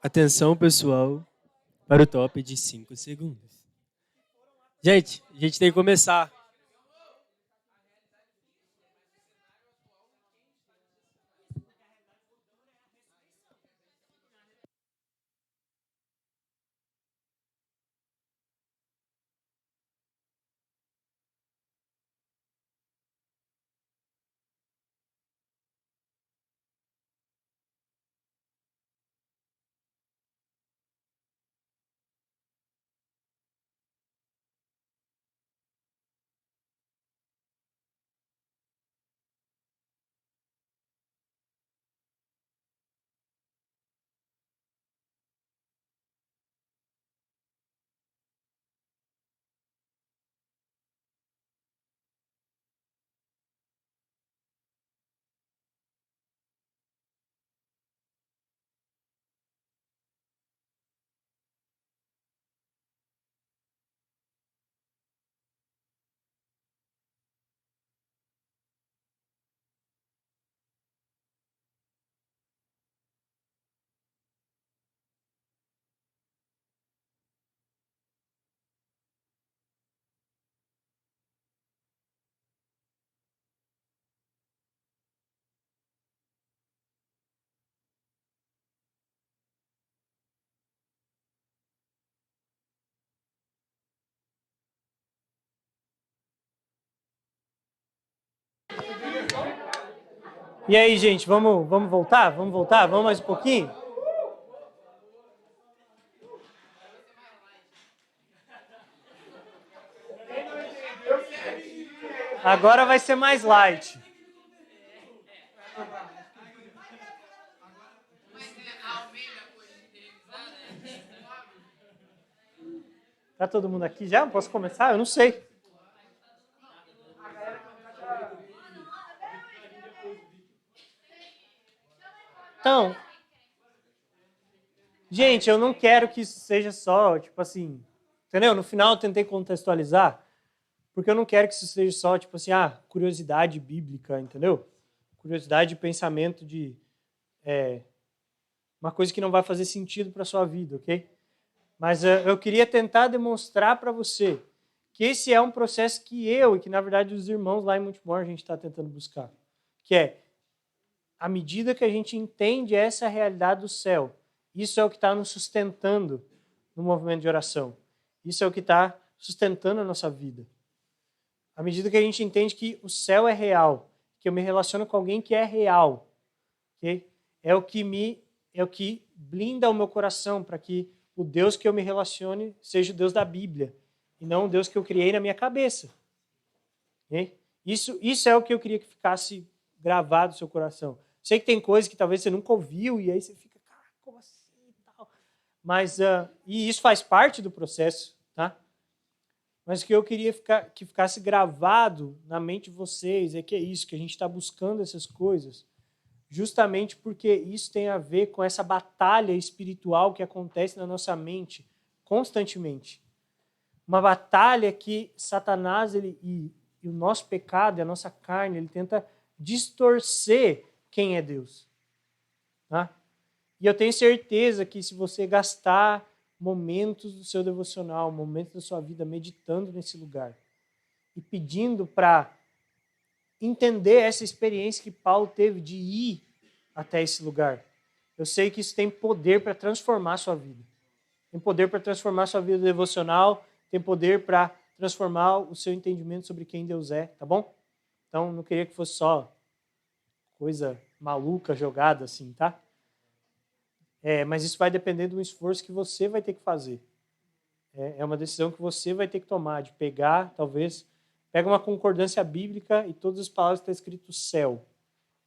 Atenção, pessoal, para o top de 5 segundos. Gente, a gente tem que começar. E aí, gente, vamos voltar? Vamos voltar? Vamos mais um pouquinho? Agora vai ser mais light. Tá todo mundo aqui já? Posso começar? Eu não sei. Então, gente, eu não quero que isso seja só, tipo assim, entendeu? No final eu tentei contextualizar, porque eu não quero que isso seja só, tipo assim, curiosidade bíblica, entendeu? Curiosidade de pensamento de uma coisa que não vai fazer sentido para sua vida, ok? Mas eu queria tentar demonstrar para você que esse é um processo que eu e que, na verdade, os irmãos lá em Montemor a gente está tentando buscar. Que é, à medida que a gente entende essa realidade do céu, isso é o que está nos sustentando no movimento de oração. Isso é o que está sustentando a nossa vida. À medida que a gente entende que o céu é real, que eu me relaciono com alguém que é real, okay? é o que blinda o meu coração para que o Deus que eu me relacione seja o Deus da Bíblia e não o Deus que eu criei na minha cabeça. Okay? Isso é o que eu queria que ficasse gravado no seu coração. Sei que tem coisas que talvez você nunca ouviu e aí você fica, cara, como assim e tal. Mas, e isso faz parte do processo, tá? Mas o que eu queria que ficasse gravado na mente de vocês é que é isso, que a gente está buscando essas coisas justamente porque isso tem a ver com essa batalha espiritual que acontece na nossa mente constantemente. Uma batalha que Satanás e o nosso pecado e a nossa carne, ele tenta distorcer quem é Deus. Tá? E eu tenho certeza que se você gastar momentos do seu devocional, momentos da sua vida meditando nesse lugar e pedindo para entender essa experiência que Paulo teve de ir até esse lugar. Eu sei que isso tem poder para transformar a sua vida. Tem poder para transformar a sua vida devocional, tem poder para transformar o seu entendimento sobre quem Deus é, tá bom? Então, não queria que fosse só coisa maluca jogada assim, tá? Mas isso vai depender de um esforço que você vai ter que fazer. É uma decisão que você vai ter que tomar, de pegar, talvez, pega uma concordância bíblica e todas as palavras que está escrito céu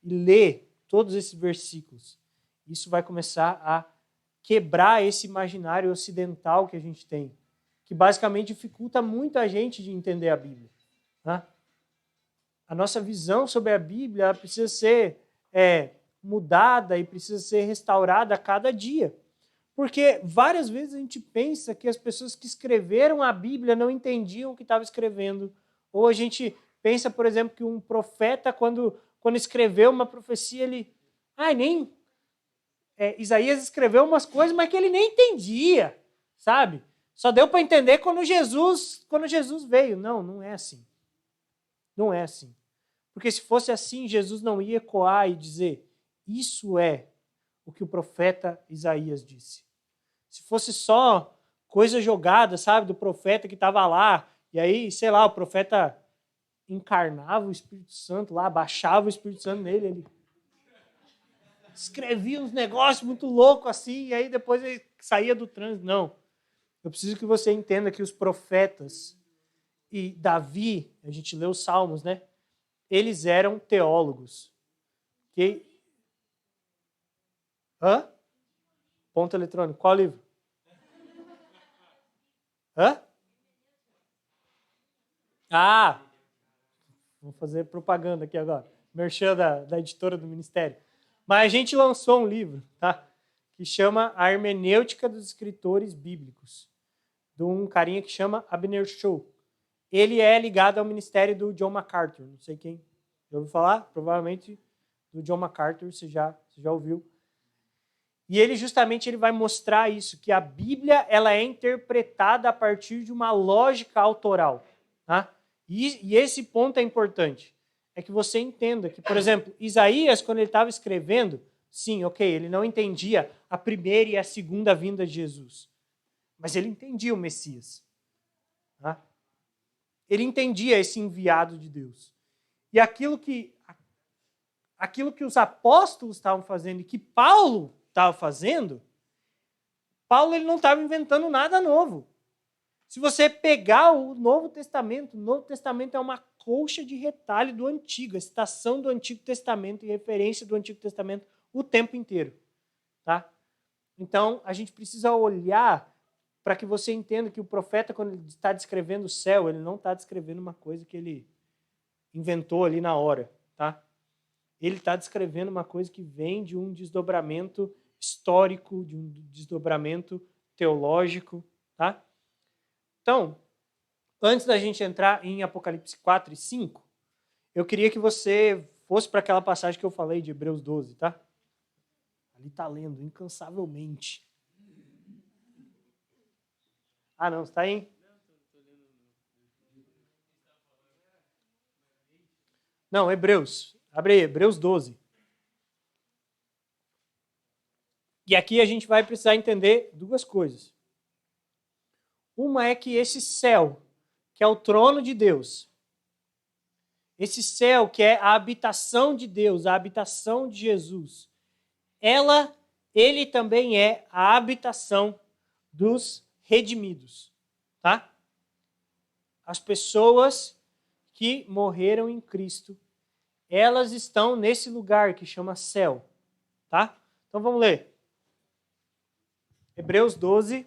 e lê todos esses versículos. Isso vai começar a quebrar esse imaginário ocidental que a gente tem, que basicamente dificulta muito a gente de entender a Bíblia. Né? A nossa visão sobre a Bíblia precisa ser mudada e precisa ser restaurada a cada dia. Porque várias vezes a gente pensa que as pessoas que escreveram a Bíblia não entendiam o que estava escrevendo. Ou a gente pensa, por exemplo, que um profeta, quando escreveu uma profecia, ele nem Isaías escreveu umas coisas, mas que ele nem entendia, sabe? Só deu para entender quando Jesus veio. Não, não é assim. Não é assim. Porque se fosse assim, Jesus não ia ecoar e dizer, isso é o que o profeta Isaías disse. Se fosse só coisa jogada, sabe, do profeta que estava lá, e aí, sei lá, o profeta encarnava o Espírito Santo lá, baixava o Espírito Santo nele, ele escrevia uns negócios muito loucos assim, e aí depois ele saía do trânsito. Não. Eu preciso que você entenda que os profetas e Davi, a gente lê os Salmos, né? Eles eram teólogos. Ok? Hã? Ponto eletrônico. Qual livro? Hã? Ah! Vou fazer propaganda aqui agora. Merchan da editora do Ministério. Mas a gente lançou um livro, tá? Que chama A Hermenêutica dos Escritores Bíblicos, de um carinha que chama Abner Shaw. Ele é ligado ao ministério do John MacArthur. Não sei quem já ouviu falar, provavelmente do John MacArthur, você já ouviu. E ele justamente vai mostrar isso, que a Bíblia ela é interpretada a partir de uma lógica autoral. Tá? E esse ponto é importante. É que você entenda que, por exemplo, Isaías, quando ele estava escrevendo, sim, ok, ele não entendia a primeira e a segunda vinda de Jesus. Mas ele entendia o Messias. Tá? Ele entendia esse enviado de Deus. E aquilo que os apóstolos estavam fazendo e que Paulo estava fazendo, Paulo ele não estava inventando nada novo. Se você pegar o Novo Testamento é uma colcha de retalho do Antigo, a citação do Antigo Testamento e referência do Antigo Testamento o tempo inteiro. Tá? Então, a gente precisa olhar para que você entenda que o profeta, quando ele está descrevendo o céu, ele não está descrevendo uma coisa que ele inventou ali na hora. Tá? Ele está descrevendo uma coisa que vem de um desdobramento histórico, de um desdobramento teológico. Tá? Então, antes da gente entrar em Apocalipse 4 e 5, eu queria que você fosse para aquela passagem que eu falei de Hebreus 12, tá? Ali está lendo incansavelmente. Ah, não, está aí? Não, Hebreus. Abre aí, Hebreus 12. E aqui a gente vai precisar entender duas coisas. Uma é que esse céu, que é o trono de Deus, esse céu que é a habitação de Deus, a habitação de Jesus, ele também é a habitação dos redimidos, tá? As pessoas que morreram em Cristo, elas estão nesse lugar que chama céu, tá? Então vamos ler. Hebreus 12,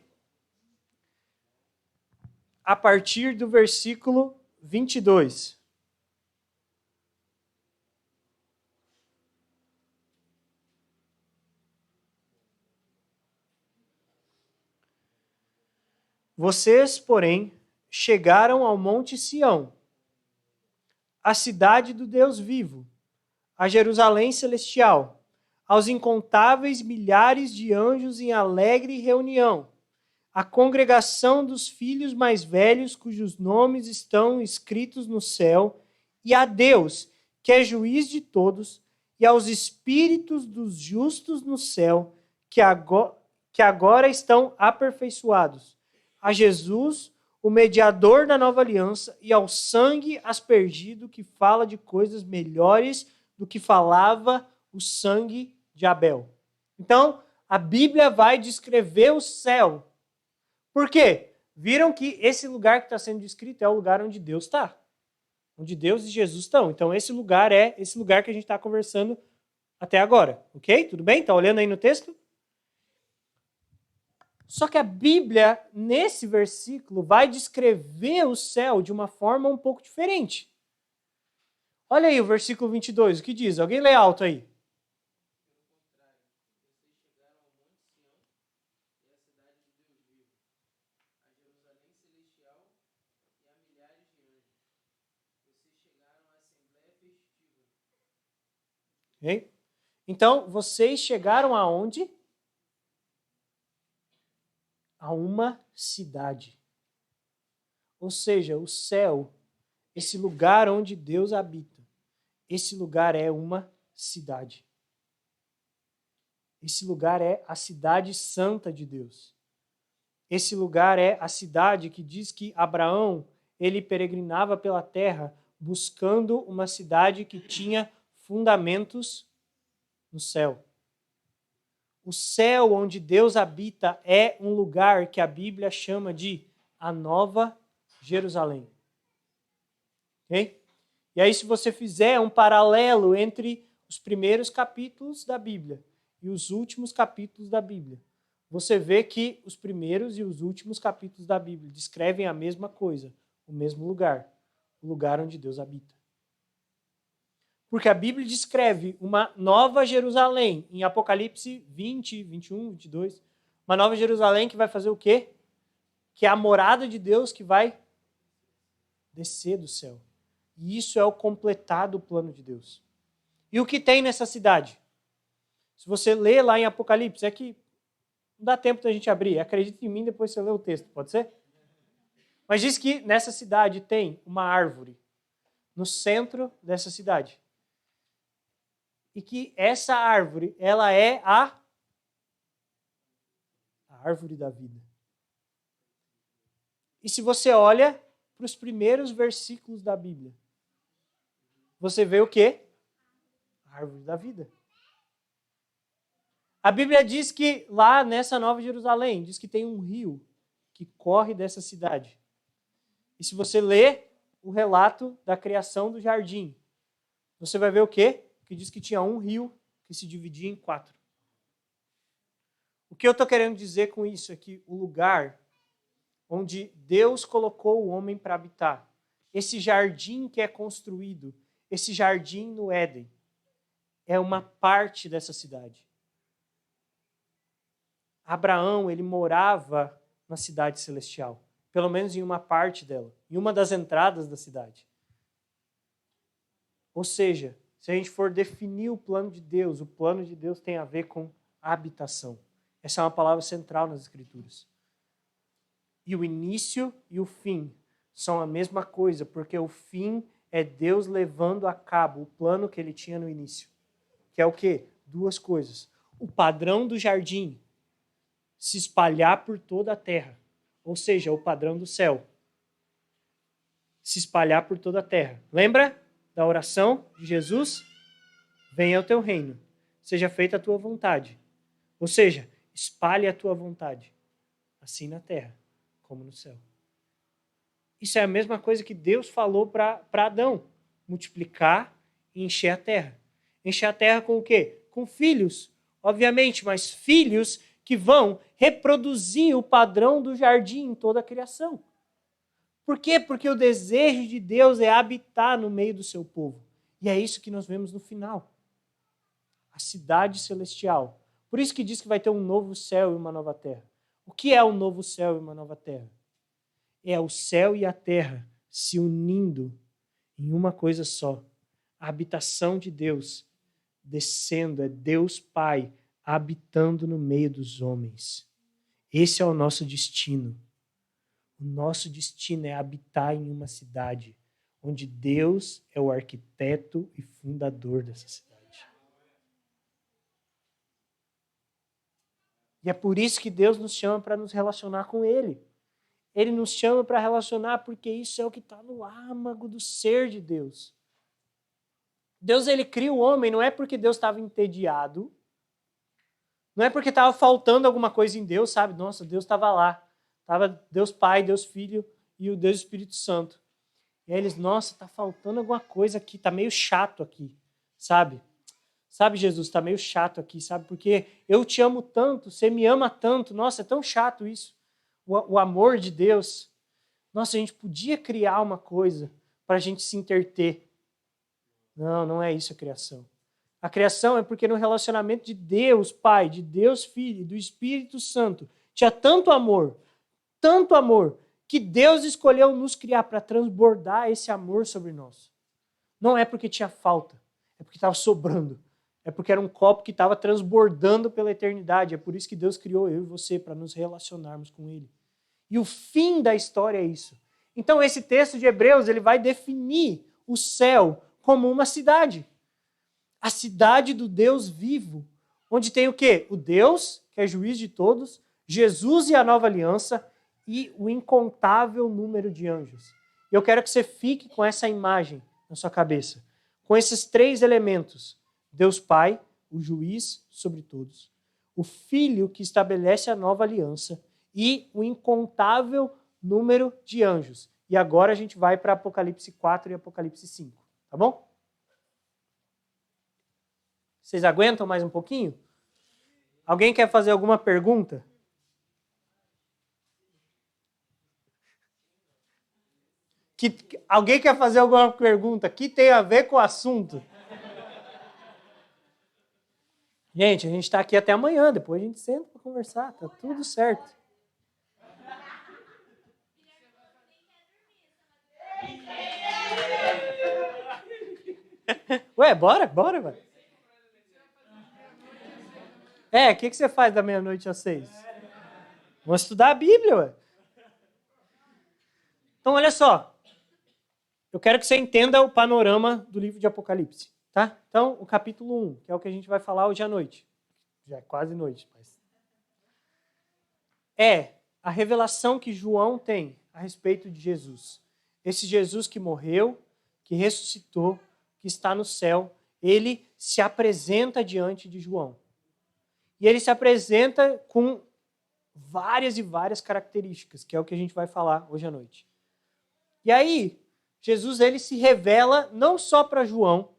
a partir do versículo 22. Vocês, porém, chegaram ao monte Sião, a cidade do Deus vivo, a Jerusalém celestial, aos incontáveis milhares de anjos em alegre reunião, a congregação dos filhos mais velhos cujos nomes estão escritos no céu, e a Deus, que é juiz de todos, e aos espíritos dos justos no céu, que agora estão aperfeiçoados, a Jesus, o mediador da nova aliança, e ao sangue aspergido que fala de coisas melhores do que falava o sangue de Abel. Então, a Bíblia vai descrever o céu. Por quê? Viram que esse lugar que está sendo descrito é o lugar onde Deus está. Onde Deus e Jesus estão. Então, esse lugar é esse lugar que a gente está conversando até agora. Ok? Tudo bem? Está olhando aí no texto? Só que a Bíblia, nesse versículo, vai descrever o céu de uma forma um pouco diferente. Olha aí o versículo 22, o que diz? Alguém lê alto aí. Okay? Então, vocês chegaram aonde? a uma cidade. Ou seja, o céu, esse lugar onde Deus habita, esse lugar é uma cidade. Esse lugar é a cidade santa de Deus. Esse lugar é a cidade que diz que Abraão, ele peregrinava pela terra buscando uma cidade que tinha fundamentos no céu. O céu onde Deus habita é um lugar que a Bíblia chama de a Nova Jerusalém. Okay? E aí, se você fizer um paralelo entre os primeiros capítulos da Bíblia e os últimos capítulos da Bíblia, você vê que os primeiros e os últimos capítulos da Bíblia descrevem a mesma coisa, o mesmo lugar, o lugar onde Deus habita. Porque a Bíblia descreve uma nova Jerusalém, em Apocalipse 20, 21, 22, uma nova Jerusalém que vai fazer o quê? Que é a morada de Deus que vai descer do céu. E isso é o completar do plano de Deus. E o que tem nessa cidade? Se você ler lá em Apocalipse, é que não dá tempo da gente abrir. Acredite em mim, depois você lê o texto, pode ser? Mas diz que nessa cidade tem uma árvore, no centro dessa cidade. E que essa árvore, ela é a árvore da vida. E se você olha para os primeiros versículos da Bíblia, você vê o quê? A árvore da vida. A Bíblia diz que lá nessa Nova Jerusalém, diz que tem um rio que corre dessa cidade. E se você ler o relato da criação do jardim, você vai ver o quê? Que diz que tinha um rio que se dividia em 4. O que eu estou querendo dizer com isso é que o lugar onde Deus colocou o homem para habitar, esse jardim que é construído, esse jardim no Éden, é uma parte dessa cidade. Abraão, ele morava na cidade celestial, pelo menos em uma parte dela, em uma das entradas da cidade. Ou seja, se a gente for definir o plano de Deus tem a ver com habitação. Essa é uma palavra central nas Escrituras. E o início e o fim são a mesma coisa, porque o fim é Deus levando a cabo o plano que ele tinha no início. Que é o quê? 2 coisas. O padrão do jardim se espalhar por toda a terra, ou seja, o padrão do céu. Se espalhar por toda a terra. Lembra da oração de Jesus? Venha o teu reino, seja feita a tua vontade. Ou seja, espalhe a tua vontade, assim na terra como no céu. Isso é a mesma coisa que Deus falou para Adão, multiplicar e encher a terra. Encher a terra com o quê? Com filhos, obviamente, mas filhos que vão reproduzir o padrão do jardim em toda a criação. Por quê? Porque o desejo de Deus é habitar no meio do seu povo. E é isso que nós vemos no final. A cidade celestial. Por isso que diz que vai ter um novo céu e uma nova terra. O que é um novo céu e uma nova terra? É o céu e a terra se unindo em uma coisa só. A habitação de Deus descendo, é Deus Pai habitando no meio dos homens. Esse é o nosso destino. O nosso destino é habitar em uma cidade onde Deus é o arquiteto e fundador dessa cidade. E é por isso que Deus nos chama para nos relacionar com Ele. Ele nos chama para relacionar porque isso é o que está no âmago do ser de Deus. Deus, ele cria o homem, não é porque Deus estava entediado, não é porque estava faltando alguma coisa em Deus, sabe? Nossa, Deus estava lá. Estava Deus Pai, Deus Filho e o Deus Espírito Santo. E aí eles, nossa, está faltando alguma coisa aqui, está meio chato aqui, sabe? Sabe, Jesus, está meio chato aqui, sabe? Porque eu te amo tanto, você me ama tanto, nossa, é tão chato isso. O amor de Deus. Nossa, a gente podia criar uma coisa para a gente se interter. Não, não é isso a criação. A criação é porque no relacionamento de Deus Pai, de Deus Filho e do Espírito Santo, tinha tanto amor, que Deus escolheu nos criar para transbordar esse amor sobre nós. Não é porque tinha falta, é porque estava sobrando. É porque era um copo que estava transbordando pela eternidade. É por isso que Deus criou eu e você, para nos relacionarmos com Ele. E o fim da história é isso. Então esse texto de Hebreus, ele vai definir o céu como uma cidade. A cidade do Deus vivo. Onde tem o quê? O Deus, que é juiz de todos, Jesus e a nova aliança, e o incontável número de anjos. Eu quero que você fique com essa imagem na sua cabeça. Com esses três elementos. Deus Pai, o juiz sobre todos. O Filho que estabelece a nova aliança. E o incontável número de anjos. E agora a gente vai para Apocalipse 4 e Apocalipse 5. Tá bom? Vocês aguentam mais um pouquinho? Alguém quer fazer alguma pergunta? Alguém quer fazer alguma pergunta que tem a ver com o assunto? Gente, a gente está aqui até amanhã, depois a gente senta para conversar, tá tudo certo. Ué, bora, velho. O que você faz da meia-noite às 6? Vamos estudar a Bíblia, ué. Então, olha só. Eu quero que você entenda o panorama do livro de Apocalipse, tá? Então, o capítulo 1, que é o que a gente vai falar hoje à noite. Já é quase noite, mas... É a revelação que João tem a respeito de Jesus. Esse Jesus que morreu, que ressuscitou, que está no céu, ele se apresenta diante de João. E ele se apresenta com várias e várias características, que é o que a gente vai falar hoje à noite. E aí, Jesus ele se revela não só para João,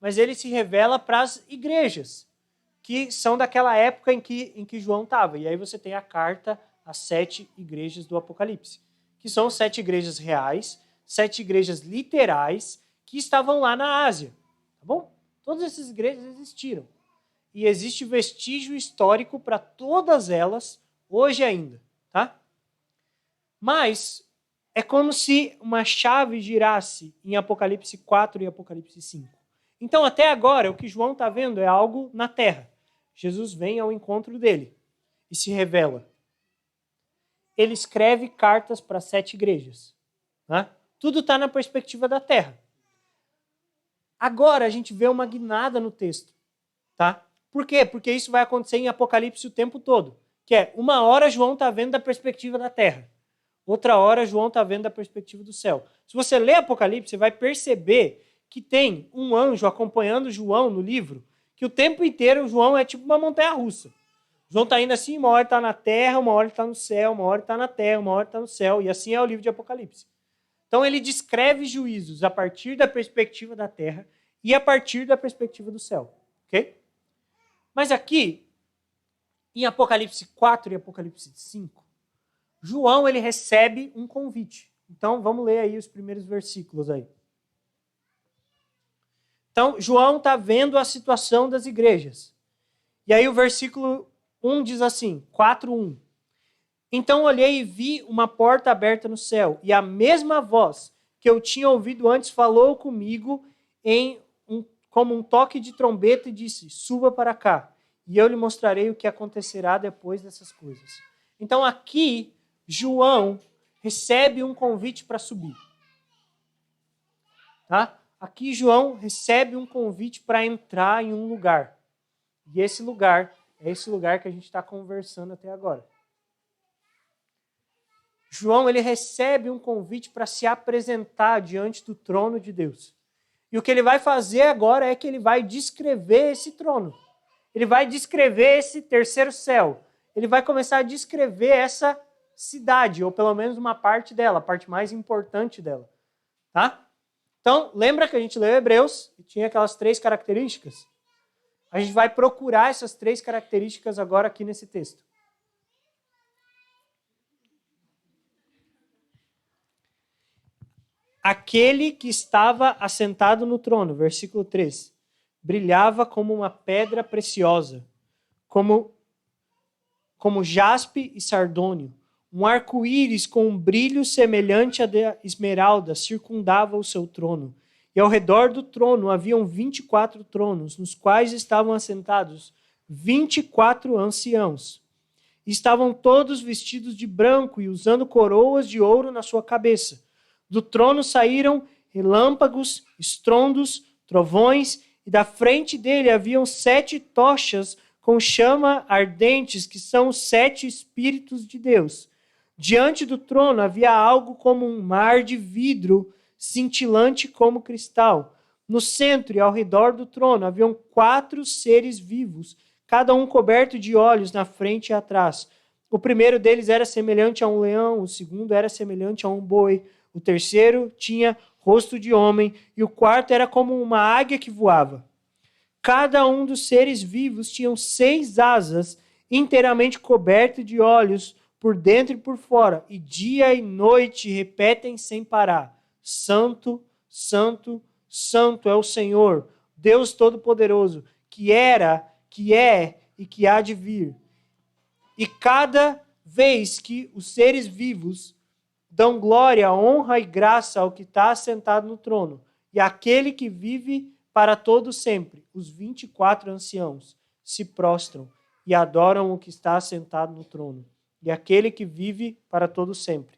mas ele se revela para as igrejas, que são daquela época em que João estava. E aí você tem a carta às 7 igrejas do Apocalipse, que são 7 igrejas reais, 7 igrejas literais, que estavam lá na Ásia. Tá bom? Todas essas igrejas existiram. E existe vestígio histórico para todas elas hoje ainda, tá? Mas é como se uma chave girasse em Apocalipse 4 e Apocalipse 5. Então, até agora, o que João está vendo é algo na terra. Jesus vem ao encontro dele e se revela. Ele escreve cartas para 7 igrejas. Né? Tudo está na perspectiva da terra. Agora a gente vê uma guinada no texto. Tá? Por quê? Porque isso vai acontecer em Apocalipse o tempo todo. Que é, uma hora João está vendo da perspectiva da terra. Outra hora João está vendo da perspectiva do céu. Se você ler Apocalipse, você vai perceber que tem um anjo acompanhando João no livro, que o tempo inteiro João é tipo uma montanha-russa. João está indo assim, uma hora está na terra, uma hora está no céu, uma hora está na terra, uma hora está no céu. E assim é o livro de Apocalipse. Então ele descreve juízos a partir da perspectiva da terra e a partir da perspectiva do céu. Ok? Mas aqui, em Apocalipse 4 e Apocalipse 5, João ele recebe um convite. Então, vamos ler aí os primeiros versículos aí. Então, João está vendo a situação das igrejas. E aí o versículo 1 diz assim, 4:1. Então olhei e vi uma porta aberta no céu, e a mesma voz que eu tinha ouvido antes falou comigo como um toque de trombeta e disse, suba para cá, e eu lhe mostrarei o que acontecerá depois dessas coisas. Então aqui, João recebe um convite para subir. Tá? Aqui João recebe um convite para entrar em um lugar. E esse lugar é esse lugar que a gente está conversando até agora. João ele recebe um convite para se apresentar diante do trono de Deus. E o que ele vai fazer agora é que ele vai descrever esse trono. Ele vai descrever esse terceiro céu. Ele vai começar a descrever essa cidade, ou pelo menos uma parte dela, a parte mais importante dela. Tá? Então, lembra que a gente leu Hebreus e tinha aquelas 3 características? A gente vai procurar essas 3 características agora aqui nesse texto. Aquele que estava assentado no trono, versículo 3, brilhava como uma pedra preciosa, como jaspe e sardônio. Um arco-íris com um brilho semelhante a de esmeralda circundava o seu trono, E ao redor do trono haviam 24 tronos, nos quais estavam assentados 24 anciãos. E estavam todos vestidos de branco e usando coroas de ouro na sua cabeça. Do trono saíram relâmpagos, estrondos, trovões, e da frente dele haviam 7 tochas com chama ardentes, que são os 7 Espíritos de Deus. Diante do trono havia algo como um mar de vidro, cintilante como cristal. No centro e ao redor do trono haviam 4 seres vivos, cada um coberto de olhos na frente e atrás. O primeiro deles era semelhante a um leão, o segundo era semelhante a um boi, o terceiro tinha rosto de homem, e o quarto era como uma águia que voava. Cada um dos seres vivos tinha 6 asas, inteiramente coberto de olhos, por dentro e por fora, e dia e noite repetem sem parar: Santo, Santo, Santo é o Senhor, Deus Todo-Poderoso, que era, que é e que há de vir. E cada vez que os seres vivos dão glória, honra e graça ao que está assentado no trono, e àquele que vive para todo sempre, os 24 anciãos se prostram e adoram o que está assentado no trono, e aquele que vive para todo sempre.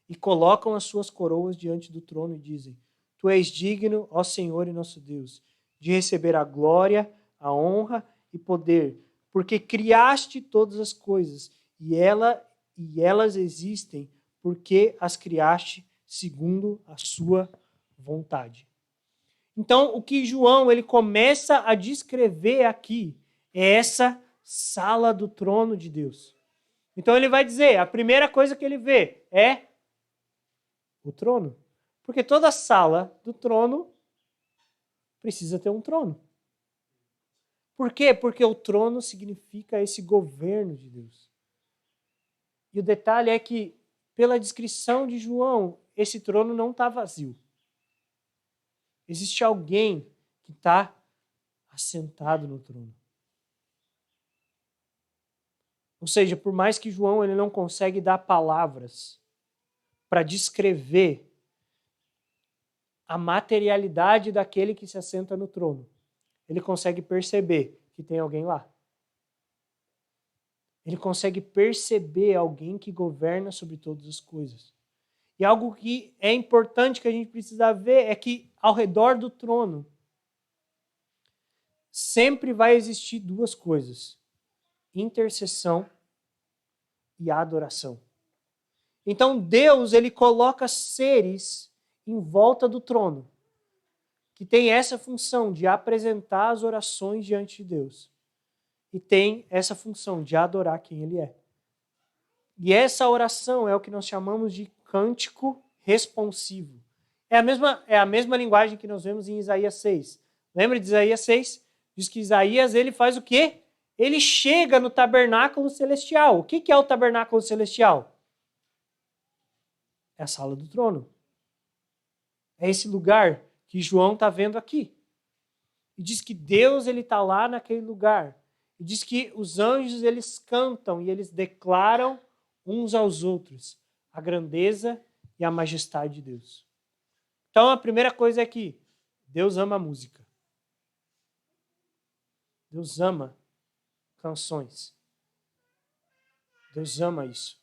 E colocam as suas coroas diante do trono e dizem: Tu és digno, ó Senhor e nosso Deus, de receber a glória, a honra e poder, porque criaste todas as coisas, e elas existem, porque as criaste segundo a sua vontade. Então, o que João ele começa a descrever aqui é essa sala do trono de Deus. Então ele vai dizer, a primeira coisa que ele vê é o trono. Porque toda sala do trono precisa ter um trono. Por quê? Porque o trono significa esse governo de Deus. E o detalhe é que, pela descrição de João, esse trono não está vazio. Existe alguém que está assentado no trono. Ou seja, por mais que João ele não consegue dar palavras para descrever a materialidade daquele que se assenta no trono, ele consegue perceber que tem alguém lá. Ele consegue perceber alguém que governa sobre todas as coisas. E algo que é importante que a gente precisa ver é que ao redor do trono sempre vai existir 2 coisas: intercessão e adoração. Então Deus ele coloca seres em volta do trono que tem essa função de apresentar as orações diante de Deus e tem essa função de adorar quem Ele é. E essa oração é o que nós chamamos de cântico responsivo. É a mesma linguagem que nós vemos em Isaías 6. Lembra de Isaías 6? Diz que Isaías ele faz o quê? Ele chega no tabernáculo celestial. O que é o tabernáculo celestial? É a sala do trono. É esse lugar que João está vendo aqui. E diz que Deus está lá naquele lugar. E diz que os anjos eles cantam e eles declaram uns aos outros a grandeza e a majestade de Deus. Então a primeira coisa é que Deus ama a música. Deus ama canções. Deus ama isso.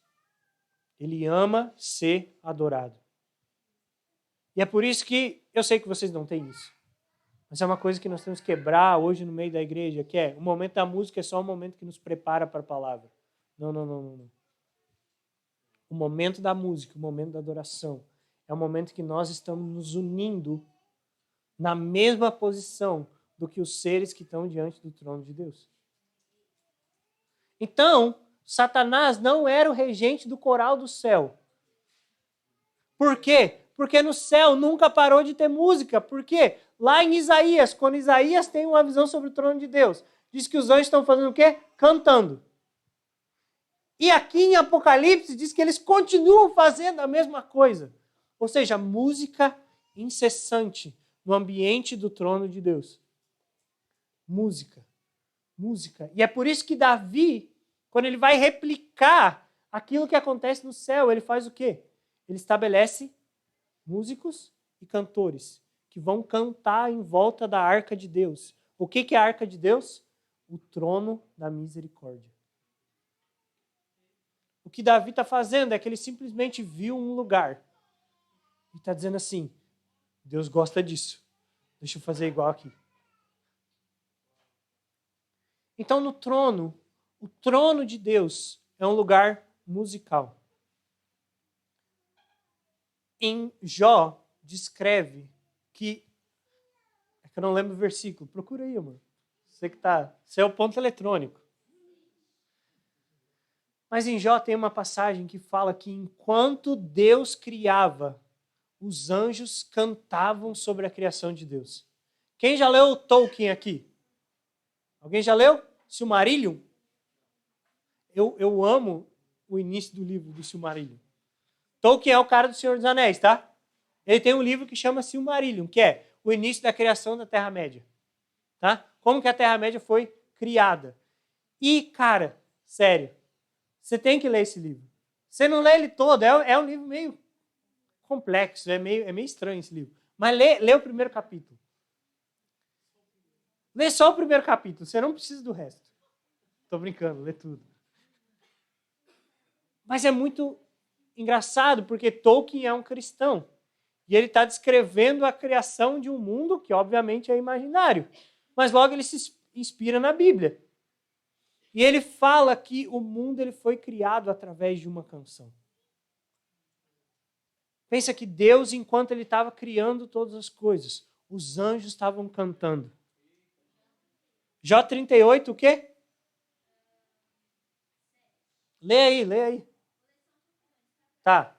Ele ama ser adorado. E é por isso que eu sei que vocês não têm isso. Mas é uma coisa que nós temos que quebrar hoje no meio da igreja, que é o momento da música é só um momento que nos prepara para a palavra. Não. O momento da música, o momento da adoração, é o momento que nós estamos nos unindo na mesma posição do que os seres que estão diante do trono de Deus. Então, Satanás não era o regente do coral do céu. Por quê? Porque no céu nunca parou de ter música. Por quê? Lá em Isaías, quando Isaías tem uma visão sobre o trono de Deus, diz que os anjos estão fazendo o quê? Cantando. E aqui em Apocalipse diz que eles continuam fazendo a mesma coisa. Ou seja, música incessante no ambiente do trono de Deus. Música. E é por isso que Davi, quando ele vai replicar aquilo que acontece no céu, ele faz o quê? Ele estabelece músicos e cantores que vão cantar em volta da arca de Deus. O que é a arca de Deus? O trono da misericórdia. O que Davi está fazendo é que ele simplesmente viu um lugar e está dizendo assim, Deus gosta disso, deixa eu fazer igual aqui. Então no trono, o trono de Deus é um lugar musical. Em Jó, descreve que... É que eu não lembro o versículo. Procura aí, mano. Você é o ponto eletrônico. Mas em Jó tem uma passagem que fala que enquanto Deus criava, os anjos cantavam sobre a criação de Deus. Quem já leu Tolkien aqui? Alguém já leu? Silmarillion? Eu amo o início do livro do Silmarillion. Tolkien é o cara do Senhor dos Anéis, tá? Ele tem um livro que chama Silmarillion, que é o início da criação da Terra-média. Tá? Como que a Terra-média foi criada. E, cara, sério, você tem que ler esse livro. Você não lê ele todo, é um livro meio complexo, é meio estranho esse livro. Mas lê o primeiro capítulo. Lê só o primeiro capítulo, você não precisa do resto. Tô brincando, lê tudo. Mas é muito engraçado, porque Tolkien é um cristão. E ele está descrevendo a criação de um mundo que, obviamente, é imaginário. Mas logo ele se inspira na Bíblia. E ele fala que o mundo ele foi criado através de uma canção. Pensa que Deus, enquanto ele estava criando todas as coisas, os anjos estavam cantando. Jó 38, o quê? Lê aí. Tá.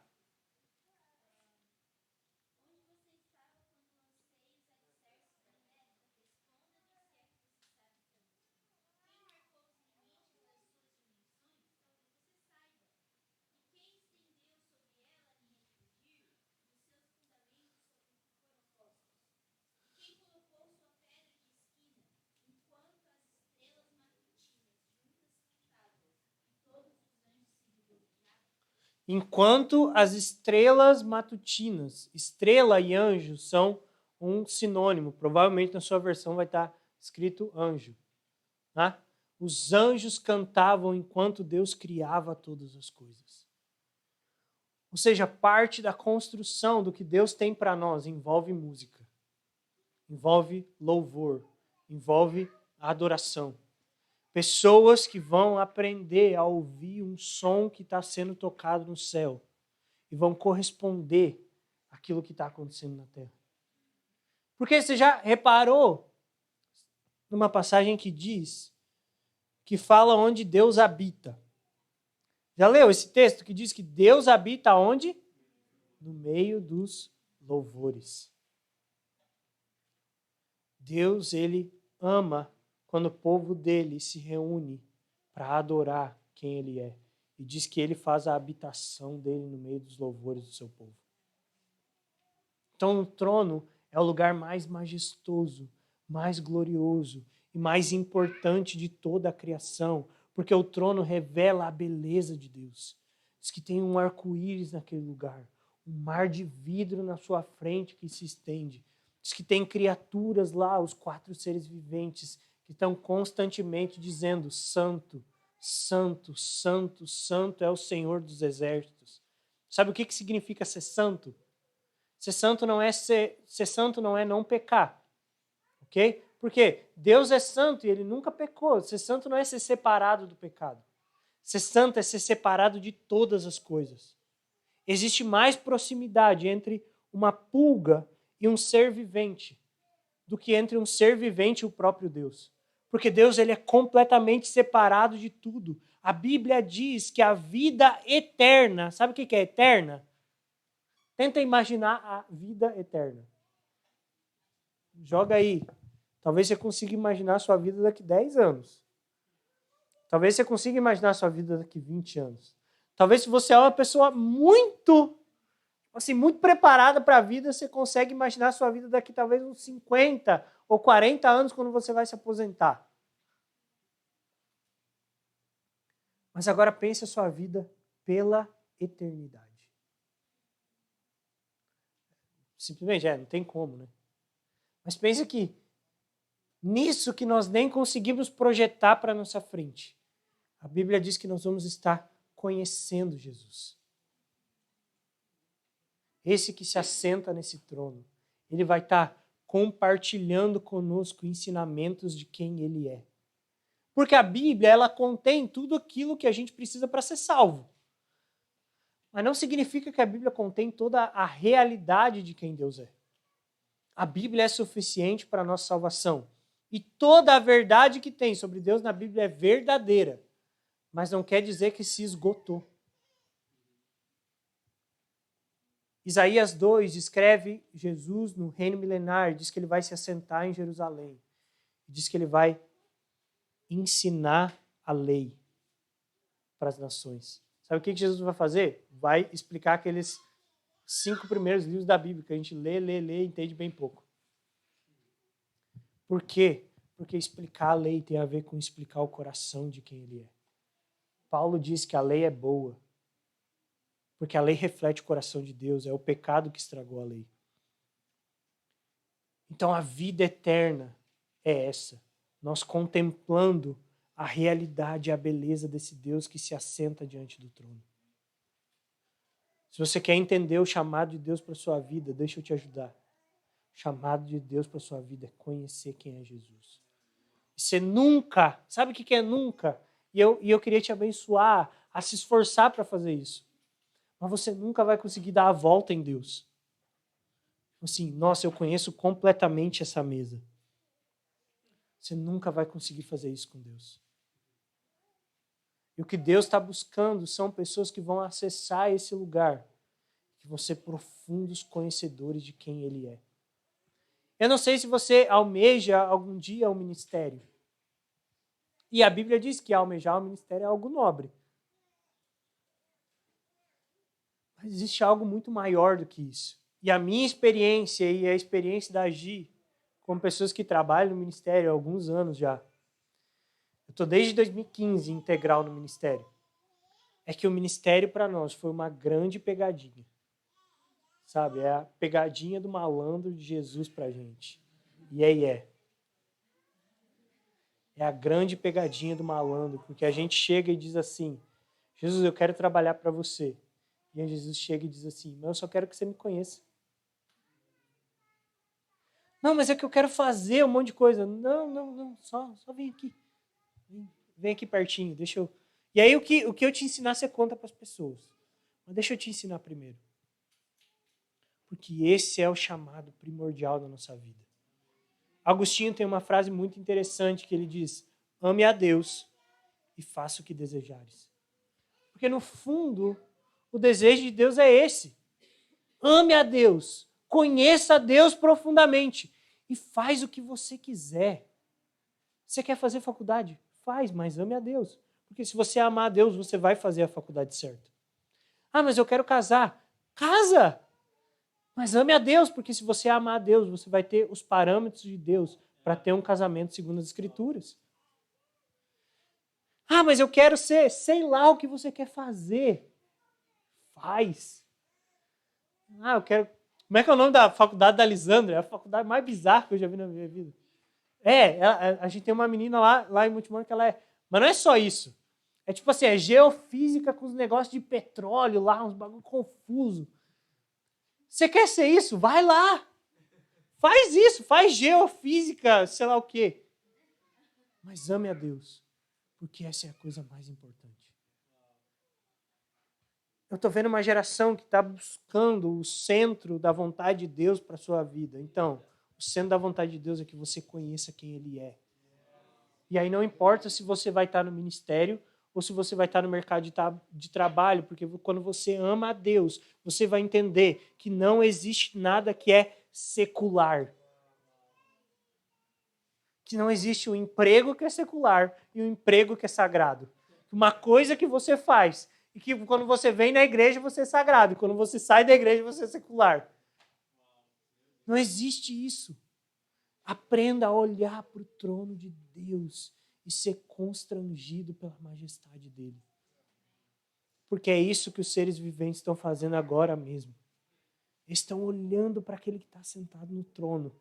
Enquanto as estrelas matutinas, estrela e anjo são um sinônimo. Provavelmente na sua versão vai estar escrito anjo. Tá? Os anjos cantavam enquanto Deus criava todas as coisas. Ou seja, parte da construção do que Deus tem para nós envolve música, envolve louvor, envolve adoração. Pessoas que vão aprender a ouvir um som que está sendo tocado no céu e vão corresponder àquilo que está acontecendo na terra. Porque você já reparou numa passagem que diz, que fala onde Deus habita? Já leu esse texto que diz que Deus habita onde? No meio dos louvores. Deus, ele ama quando o povo dele se reúne para adorar quem ele é. E diz que ele faz a habitação dele no meio dos louvores do seu povo. Então o trono é o lugar mais majestoso, mais glorioso e mais importante de toda a criação, porque o trono revela a beleza de Deus. Diz que tem um arco-íris naquele lugar, um mar de vidro na sua frente que se estende. Diz que tem criaturas lá, os 4 seres viventes, que estão constantemente dizendo: Santo, Santo, Santo, Santo é o Senhor dos exércitos. Sabe o que significa ser santo? Ser santo não é ser santo não é não pecar. Ok? Porque Deus é santo e ele nunca pecou. Ser santo não é ser separado do pecado. Ser santo é ser separado de todas as coisas. Existe mais proximidade entre uma pulga e um ser vivente do que entre um ser vivente e o próprio Deus. Porque Deus ele é completamente separado de tudo. A Bíblia diz que a vida eterna, sabe o que é eterna? Tenta imaginar a vida eterna. Joga aí. Talvez você consiga imaginar a sua vida daqui 10 anos. Talvez você consiga imaginar a sua vida daqui 20 anos. Talvez se você é uma pessoa muito preparada para a vida, você consegue imaginar a sua vida daqui talvez uns 50 ou 40 anos quando você vai se aposentar. Mas agora pense a sua vida pela eternidade. Simplesmente, não tem como, né? Mas pensa que nisso que nós nem conseguimos projetar para a nossa frente, a Bíblia diz que nós vamos estar conhecendo Jesus. Esse que se assenta nesse trono, ele vai estar compartilhando conosco ensinamentos de quem ele é. Porque a Bíblia, ela contém tudo aquilo que a gente precisa para ser salvo. Mas não significa que a Bíblia contém toda a realidade de quem Deus é. A Bíblia é suficiente para a nossa salvação. E toda a verdade que tem sobre Deus na Bíblia é verdadeira. Mas não quer dizer que se esgotou. Isaías 2 descreve Jesus no reino milenar, diz que ele vai se assentar em Jerusalém. Diz que ele vai ensinar a lei para as nações. Sabe o que Jesus vai fazer? Vai explicar aqueles 5 primeiros livros da Bíblia, que a gente lê e entende bem pouco. Por quê? Porque explicar a lei tem a ver com explicar o coração de quem ele é. Paulo diz que a lei é boa, porque a lei reflete o coração de Deus, é o pecado que estragou a lei. Então a vida eterna é essa, nós contemplando a realidade e a beleza desse Deus que se assenta diante do trono. Se você quer entender o chamado de Deus para a sua vida, deixa eu te ajudar. O chamado de Deus para a sua vida é conhecer quem é Jesus. Você nunca, sabe o que é nunca? E eu queria te abençoar a se esforçar para fazer isso. Mas você nunca vai conseguir dar a volta em Deus. Assim, nossa, eu conheço completamente essa mesa. Você nunca vai conseguir fazer isso com Deus. E o que Deus está buscando são pessoas que vão acessar esse lugar, que vão ser profundos conhecedores de quem Ele é. Eu não sei se você almeja algum dia um ministério. E a Bíblia diz que almejar um ministério é algo nobre. Mas existe algo muito maior do que isso. E a minha experiência e a experiência da Gi, com pessoas que trabalham no ministério há alguns anos já. Eu estou desde 2015 integral no ministério. É que o ministério para nós foi uma grande pegadinha. Sabe? É a pegadinha do malandro de Jesus para a gente. E aí é. É a grande pegadinha do malandro, porque a gente chega e diz assim, Jesus, eu quero trabalhar para você. E aí Jesus chega e diz assim, mas eu só quero que você me conheça. Não, mas é que eu quero fazer um monte de coisa. Não, só vem aqui. Vem aqui pertinho, deixa eu... E aí o que eu te ensinar, você conta para as pessoas. Mas deixa eu te ensinar primeiro. Porque esse é o chamado primordial da nossa vida. Agostinho tem uma frase muito interessante que ele diz, ame a Deus e faça o que desejares. Porque no fundo, o desejo de Deus é esse. Ame a Deus, conheça a Deus profundamente e faz o que você quiser. Você quer fazer faculdade? Faz, mas ame a Deus. Porque se você amar a Deus, você vai fazer a faculdade certa. Ah, mas eu quero casar. Casa! Mas ame a Deus, porque se você amar a Deus, você vai ter os parâmetros de Deus para ter um casamento segundo as Escrituras. Ah, mas eu quero ser, sei lá o que você quer fazer. Faz. Ah, eu quero... Como é que é o nome da faculdade da Lisandra? É a faculdade mais bizarra que eu já vi na minha vida. A gente tem uma menina lá em Montemor que ela é... Mas não é só isso. É tipo assim, é geofísica com os negócios de petróleo lá, uns bagulho confuso. Você quer ser isso? Vai lá. Faz isso, faz geofísica, sei lá o quê. Mas ame a Deus, porque essa é a coisa mais importante. Eu estou vendo uma geração que está buscando o centro da vontade de Deus para a sua vida. Então, o centro da vontade de Deus é que você conheça quem Ele é. E aí não importa se você vai estar no ministério ou se você vai estar no mercado de trabalho, porque quando você ama a Deus, você vai entender que não existe nada que é secular. Que não existe um emprego que é secular e um emprego que é sagrado. Uma coisa que você faz e que quando você vem na igreja você é sagrado, e quando você sai da igreja você é secular. Não existe isso. Aprenda a olhar para o trono de Deus e ser constrangido pela majestade dele. Porque é isso que os seres viventes estão fazendo agora mesmo. Eles estão olhando para aquele que está sentado no trono.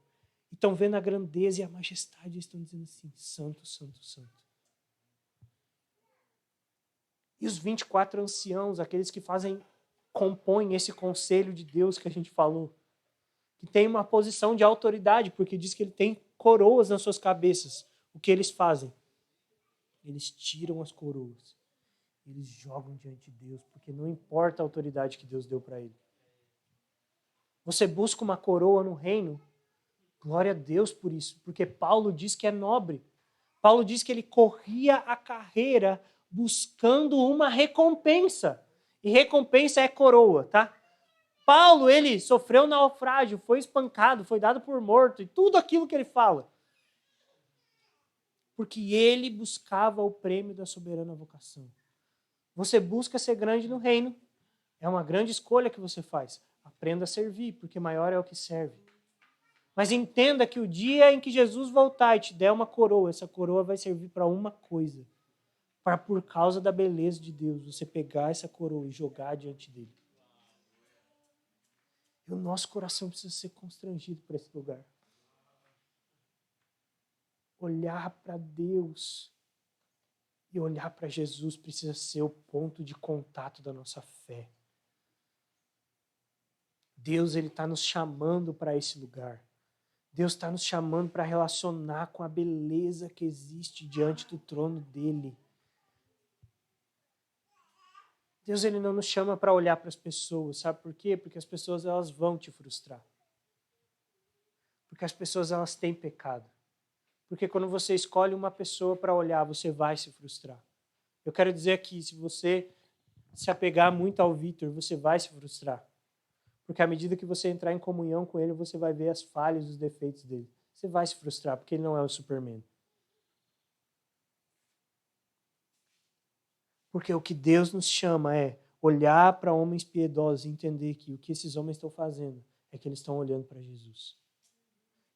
E estão vendo a grandeza e a majestade e estão dizendo assim, santo, santo, santo. E os 24 anciãos, aqueles que compõem esse conselho de Deus que a gente falou, que tem uma posição de autoridade, porque diz que ele tem coroas nas suas cabeças. O que eles fazem? Eles tiram as coroas. Eles jogam diante de Deus, porque não importa a autoridade que Deus deu para ele. Você busca uma coroa no reino, glória a Deus por isso, porque Paulo diz que é nobre. Paulo diz que ele corria a carreira buscando uma recompensa. E recompensa é coroa, tá? Paulo, ele sofreu naufrágio, foi espancado, foi dado por morto, e tudo aquilo que ele fala. Porque ele buscava o prêmio da soberana vocação. Você busca ser grande no reino, é uma grande escolha que você faz. Aprenda a servir, porque maior é o que serve. Mas entenda que o dia em que Jesus voltar e te der uma coroa, essa coroa vai servir para uma coisa. Para, por causa da beleza de Deus, você pegar essa coroa e jogar diante dele. E o nosso coração precisa ser constrangido por esse lugar. Olhar para Deus e olhar para Jesus precisa ser o ponto de contato da nossa fé. Deus, ele está nos chamando para esse lugar. Deus está nos chamando para relacionar com a beleza que existe diante do trono dele. Deus, ele não nos chama para olhar para as pessoas, sabe por quê? Porque as pessoas, elas vão te frustrar. Porque as pessoas, elas têm pecado. Porque quando você escolhe uma pessoa para olhar, você vai se frustrar. Eu quero dizer aqui, se você se apegar muito ao Vitor, você vai se frustrar. Porque à medida que você entrar em comunhão com ele, você vai ver as falhas e os defeitos dele. Você vai se frustrar, porque ele não é o Superman. Porque o que Deus nos chama é olhar para homens piedosos e entender que o que esses homens estão fazendo é que eles estão olhando para Jesus.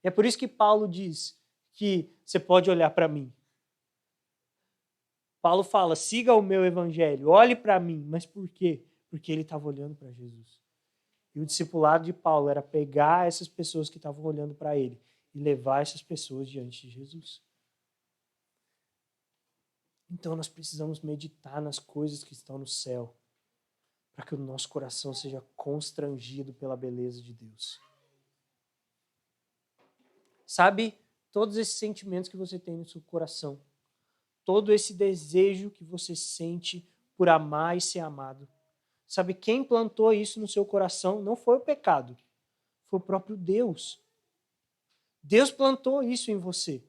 E é por isso que Paulo diz que você pode olhar para mim. Paulo fala, siga o meu evangelho, olhe para mim. Mas por quê? Porque ele estava olhando para Jesus. E o discipulado de Paulo era pegar essas pessoas que estavam olhando para ele e levar essas pessoas diante de Jesus. Então nós precisamos meditar nas coisas que estão no céu, para que o nosso coração seja constrangido pela beleza de Deus. Sabe, todos esses sentimentos que você tem no seu coração, todo esse desejo que você sente por amar e ser amado, sabe, quem plantou isso no seu coração não foi o pecado, foi o próprio Deus. Deus plantou isso em você.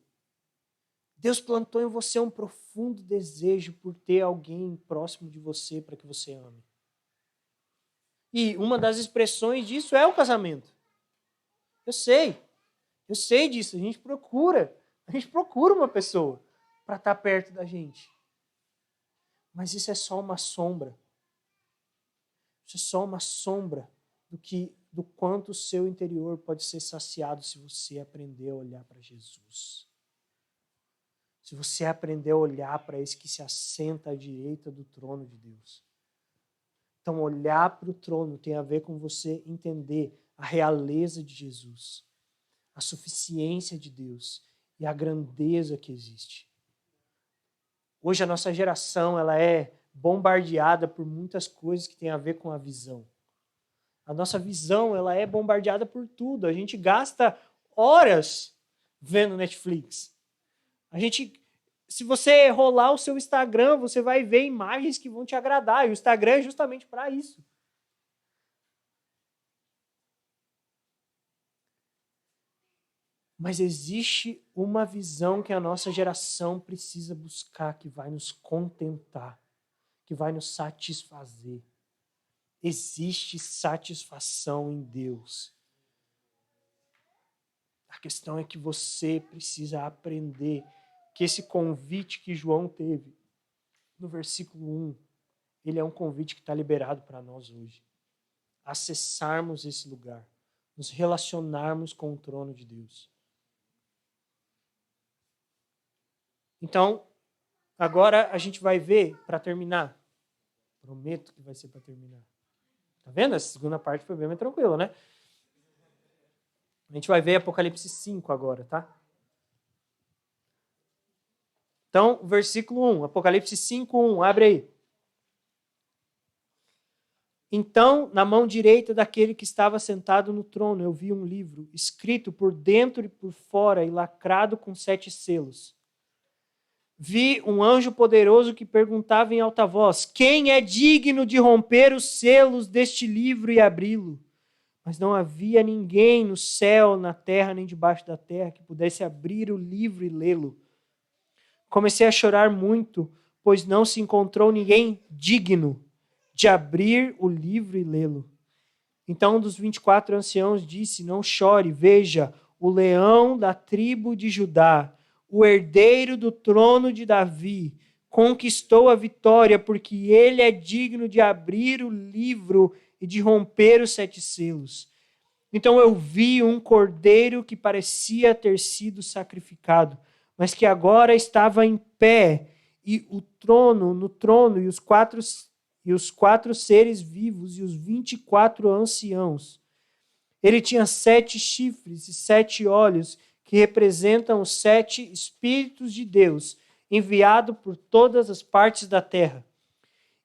Deus plantou em você um profundo desejo por ter alguém próximo de você para que você ame. E uma das expressões disso é o casamento. Eu sei disso. A gente procura uma pessoa para estar perto da gente. Mas isso é só uma sombra. Isso é só uma sombra do quanto o seu interior pode ser saciado se você aprender a olhar para Jesus. Se você aprender a olhar para esse que se assenta à direita do trono de Deus. Então, olhar para o trono tem a ver com você entender a realeza de Jesus, a suficiência de Deus e a grandeza que existe. Hoje a nossa geração ela é bombardeada por muitas coisas que têm a ver com a visão. A nossa visão ela é bombardeada por tudo. A gente gasta horas vendo Netflix. Se você rolar o seu Instagram, você vai ver imagens que vão te agradar. E o Instagram é justamente para isso. Mas existe uma visão que a nossa geração precisa buscar, que vai nos contentar, que vai nos satisfazer. Existe satisfação em Deus. A questão é que você precisa aprender que esse convite que João teve no versículo 1, ele é um convite que está liberado para nós hoje. Acessarmos esse lugar, nos relacionarmos com o trono de Deus. Então, agora a gente vai ver, para terminar, prometo que vai ser para terminar. Tá vendo? Essa segunda parte foi bem mais tranquila, né? A gente vai ver Apocalipse 5 agora, tá? Então, versículo 1, Apocalipse 5, 1, abre aí. Então, na mão direita daquele que estava sentado no trono, eu vi um livro, escrito por dentro e por fora e lacrado com 7 selos. Vi um anjo poderoso que perguntava em alta voz: quem é digno de romper os selos deste livro e abri-lo? Mas não havia ninguém no céu, na terra, nem debaixo da terra que pudesse abrir o livro e lê-lo. Comecei a chorar muito, pois não se encontrou ninguém digno de abrir o livro e lê-lo. Então um dos 24 anciãos disse: não chore, veja, o leão da tribo de Judá, o herdeiro do trono de Davi, conquistou a vitória, porque ele é digno de abrir o livro e de romper os 7 selos. Então eu vi um cordeiro que parecia ter sido sacrificado, mas que agora estava em pé, e no trono, e os 4 seres vivos e os 24 anciãos. Ele tinha 7 chifres e 7 olhos, que representam os 7 Espíritos de Deus, enviado por todas as partes da terra.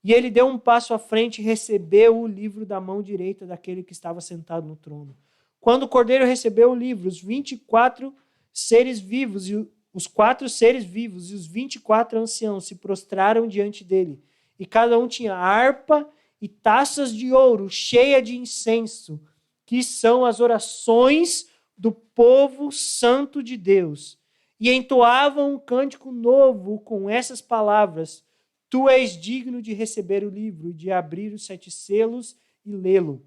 E ele deu um passo à frente e recebeu o livro da mão direita daquele que estava sentado no trono. Quando o cordeiro recebeu o livro, os 24 seres vivos e os 4 seres vivos e os 24 anciãos se prostraram diante dele. E cada um tinha harpa e taças de ouro cheia de incenso, que são as orações do povo santo de Deus. E entoavam um cântico novo com essas palavras: tu és digno de receber o livro, de abrir os 7 selos e lê-lo.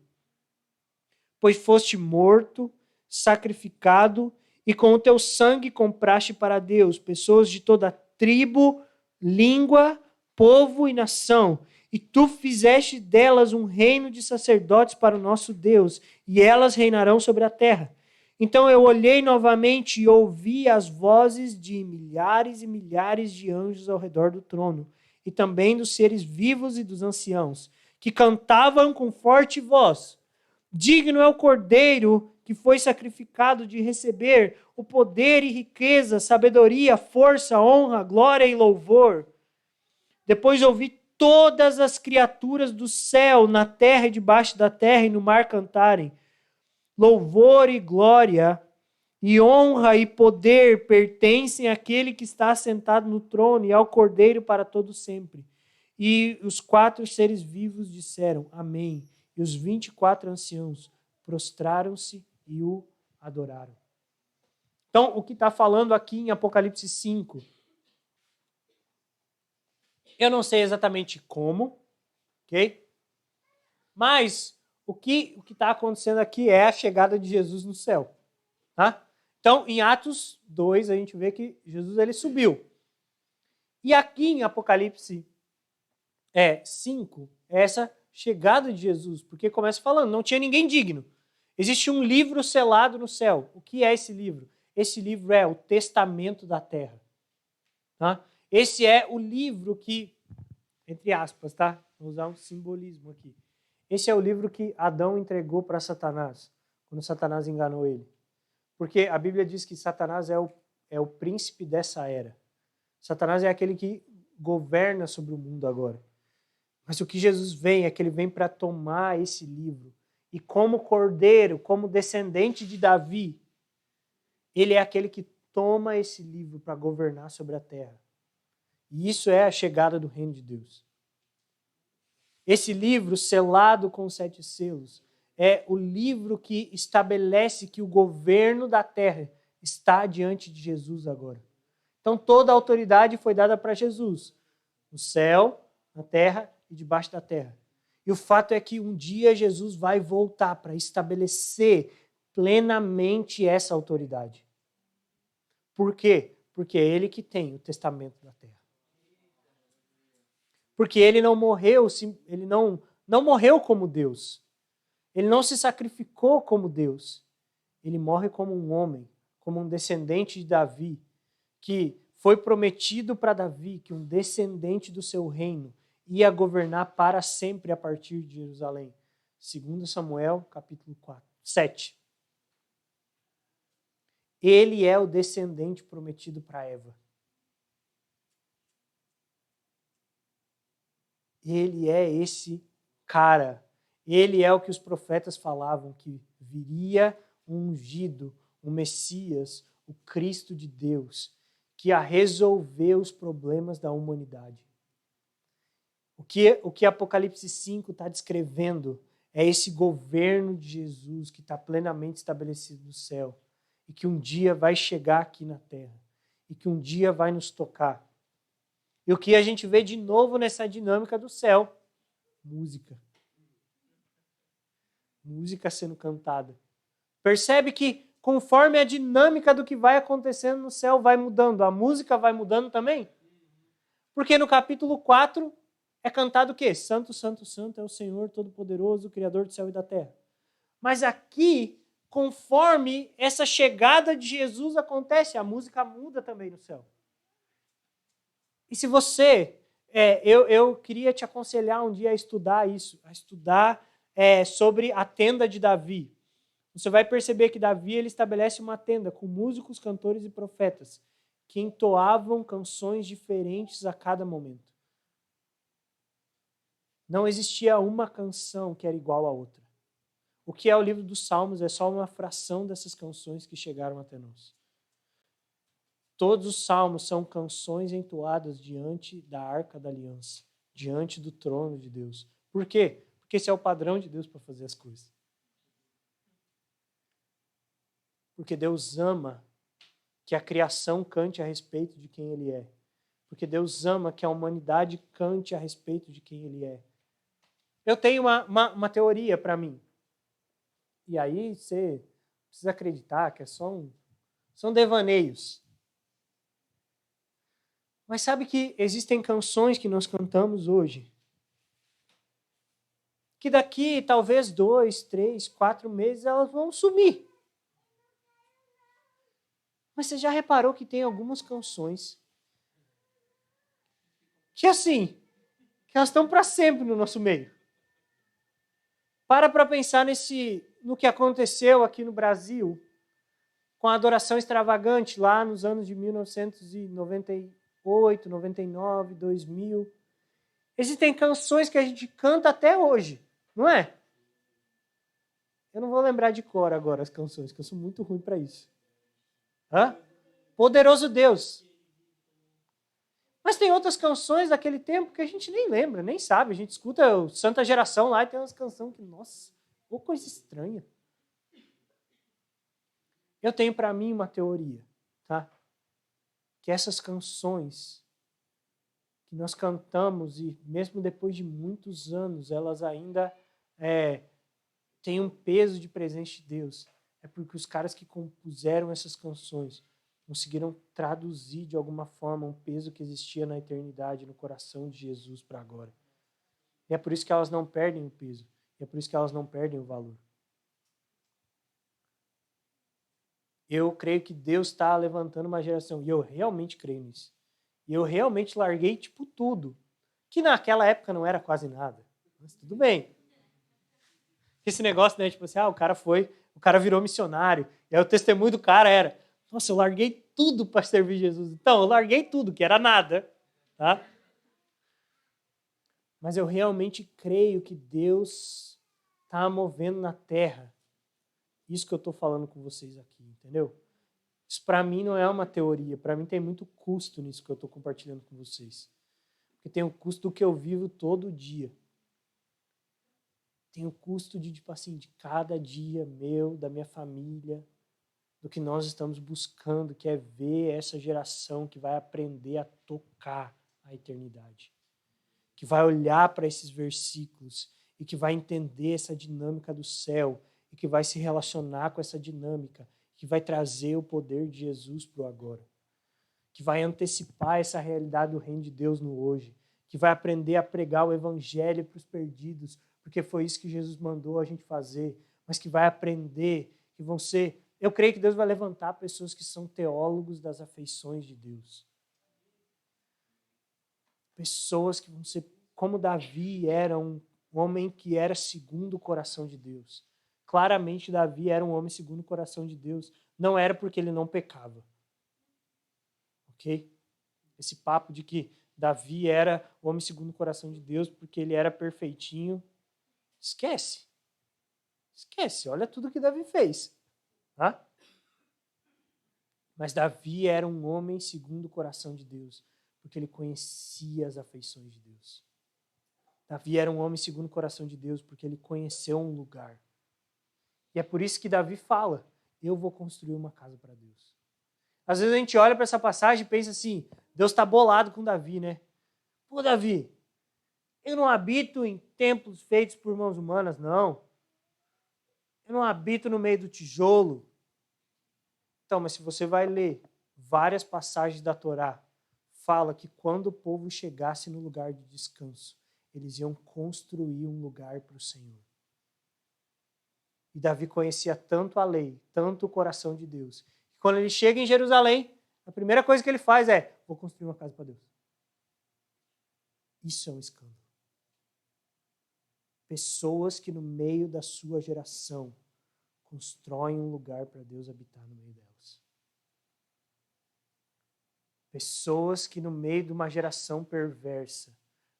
Pois foste morto, sacrificado, e com o teu sangue compraste para Deus pessoas de toda tribo, língua, povo e nação, e tu fizeste delas um reino de sacerdotes para o nosso Deus, e elas reinarão sobre a terra. Então eu olhei novamente e ouvi as vozes de milhares e milhares de anjos ao redor do trono, e também dos seres vivos e dos anciãos, que cantavam com forte voz: digno é o cordeiro que foi sacrificado de receber o poder e riqueza, sabedoria, força, honra, glória e louvor. Depois ouvi todas as criaturas do céu, na terra e debaixo da terra e no mar cantarem: louvor e glória, e honra e poder pertencem àquele que está sentado no trono e ao Cordeiro para todo sempre. E os 4 seres vivos disseram: amém. E os 24 anciãos prostraram-se e o adoraram. Então, o que está falando aqui em Apocalipse 5, eu não sei exatamente como, ok? Mas o que está acontecendo aqui é a chegada de Jesus no céu. Tá? Então, em Atos 2, a gente vê que Jesus ele subiu. E aqui em Apocalipse 5, é essa chegada de Jesus, porque começa falando, não tinha ninguém digno. Existe um livro selado no céu. O que é esse livro? Esse livro é o testamento da terra. Tá? Esse é o livro que, entre aspas, tá? Vou usar um simbolismo aqui. Esse é o livro que Adão entregou para Satanás, quando Satanás enganou ele. Porque a Bíblia diz que Satanás é o príncipe dessa era. Satanás é aquele que governa sobre o mundo agora. Mas o que Jesus vem é que ele vem para tomar esse livro. E como cordeiro, como descendente de Davi, ele é aquele que toma esse livro para governar sobre a terra. E isso é a chegada do reino de Deus. Esse livro, selado com 7 selos, é o livro que estabelece que o governo da terra está diante de Jesus agora. Então toda a autoridade foi dada para Jesus, no céu, na terra e debaixo da terra. E o fato é que um dia Jesus vai voltar para estabelecer plenamente essa autoridade. Por quê? Porque é ele que tem o testamento da terra. Porque ele não morreu, ele não morreu como Deus. Ele não se sacrificou como Deus. Ele morre como um homem, como um descendente de Davi, que foi prometido para Davi que um descendente do seu reino ia governar para sempre a partir de Jerusalém. 2 Samuel, capítulo 7. Ele é o descendente prometido para Eva. Ele é esse cara. Ele é o que os profetas falavam, que viria um ungido, o Messias, o Cristo de Deus, que ia resolver os problemas da humanidade. O que Apocalipse 5 está descrevendo é esse governo de Jesus que está plenamente estabelecido no céu e que um dia vai chegar aqui na terra e que um dia vai nos tocar. E o que a gente vê de novo nessa dinâmica do céu? Música. Música sendo cantada. Percebe que conforme a dinâmica do que vai acontecendo no céu vai mudando, a música vai mudando também? Porque no capítulo 4 é cantado o quê? Santo, santo, santo é o Senhor Todo-Poderoso, Criador do céu e da terra. Mas aqui, conforme essa chegada de Jesus acontece, a música muda também no céu. E se você... eu queria te aconselhar um dia a estudar isso, a estudar sobre a tenda de Davi. Você vai perceber que Davi ele estabelece uma tenda com músicos, cantores e profetas que entoavam canções diferentes a cada momento. Não existia uma canção que era igual à outra. O que é o livro dos Salmos é só uma fração dessas canções que chegaram até nós. Todos os salmos são canções entoadas diante da Arca da Aliança, diante do trono de Deus. Por quê? Porque esse é o padrão de Deus para fazer as coisas. Porque Deus ama que a criação cante a respeito de quem Ele é. Porque Deus ama que a humanidade cante a respeito de quem Ele é. Eu tenho uma teoria para mim. E aí você precisa acreditar que são devaneios. Mas sabe que existem canções que nós cantamos hoje que daqui talvez 2, 3, 4 meses elas vão sumir. Mas você já reparou que tem algumas canções que assim, que elas estão para sempre no nosso meio. Para pensar no que aconteceu aqui no Brasil com a adoração extravagante lá nos anos de 1998, 99, 2000. Existem canções que a gente canta até hoje, não é? Eu não vou lembrar de cor agora as canções, que eu sou muito ruim para isso. Hã? Poderoso Deus. Mas tem outras canções daquele tempo que a gente nem lembra, nem sabe. A gente escuta o Santa Geração lá e tem umas canções que, nossa, que coisa estranha. Eu tenho para mim uma teoria, tá? Que essas canções que nós cantamos, e mesmo depois de muitos anos, elas ainda têm um peso de presente de Deus. É porque os caras que compuseram essas canções conseguiram traduzir de alguma forma um peso que existia na eternidade, no coração de Jesus para agora. E é por isso que elas não perdem o peso. E é por isso que elas não perdem o valor. Eu creio que Deus está levantando uma geração. E eu realmente creio nisso. E eu realmente larguei tipo tudo. Que naquela época não era quase nada. Mas tudo bem. Esse negócio, né? Tipo assim, o cara virou missionário. E aí o testemunho do cara era, nossa, eu larguei tudo para servir Jesus. Então, eu larguei tudo, que era nada. Tá? Mas eu realmente creio que Deus está movendo na terra. Isso que eu estou falando com vocês aqui, entendeu? Isso para mim não é uma teoria. Para mim tem muito custo nisso que eu estou compartilhando com vocês. Porque tem o custo do que eu vivo todo dia. Tem o custo de, tipo assim, de cada dia meu, da minha família, do que nós estamos buscando, que é ver essa geração que vai aprender a tocar a eternidade. Que vai olhar para esses versículos e que vai entender essa dinâmica do céu e que vai se relacionar com essa dinâmica, que vai trazer o poder de Jesus para o agora, que vai antecipar essa realidade do reino de Deus no hoje, que vai aprender a pregar o evangelho para os perdidos, porque foi isso que Jesus mandou a gente fazer, mas que vai aprender, que vão ser... Eu creio que Deus vai levantar pessoas que são teólogos das afeições de Deus. Pessoas que vão ser como Davi era um homem que era segundo o coração de Deus. claramente Davi era um homem segundo o coração de Deus. Não era porque ele não pecava. Ok? Esse papo de que Davi era o homem segundo o coração de Deus porque ele era perfeitinho. Esquece. Esquece. Olha tudo que Davi fez. Tá? Mas Davi era um homem segundo o coração de Deus, porque ele conhecia as afeições de Deus. Davi era um homem segundo o coração de Deus, porque ele conheceu um lugar. E é por isso que Davi fala, eu vou construir uma casa para Deus. Às vezes a gente olha para essa passagem e pensa assim, Deus está bolado com Davi, né? Pô, Davi, eu não habito em templos feitos por mãos humanas, não. Eu não habito no meio do tijolo. Então, mas se você vai ler várias passagens da Torá, fala que quando o povo chegasse no lugar de descanso, eles iam construir um lugar para o Senhor. E Davi conhecia tanto a lei, tanto o coração de Deus, que quando ele chega em Jerusalém, a primeira coisa que ele faz é, vou construir uma casa para Deus. Isso é um escândalo. Pessoas que no meio da sua geração constroem um lugar para Deus habitar no meio delas. Pessoas que no meio de uma geração perversa,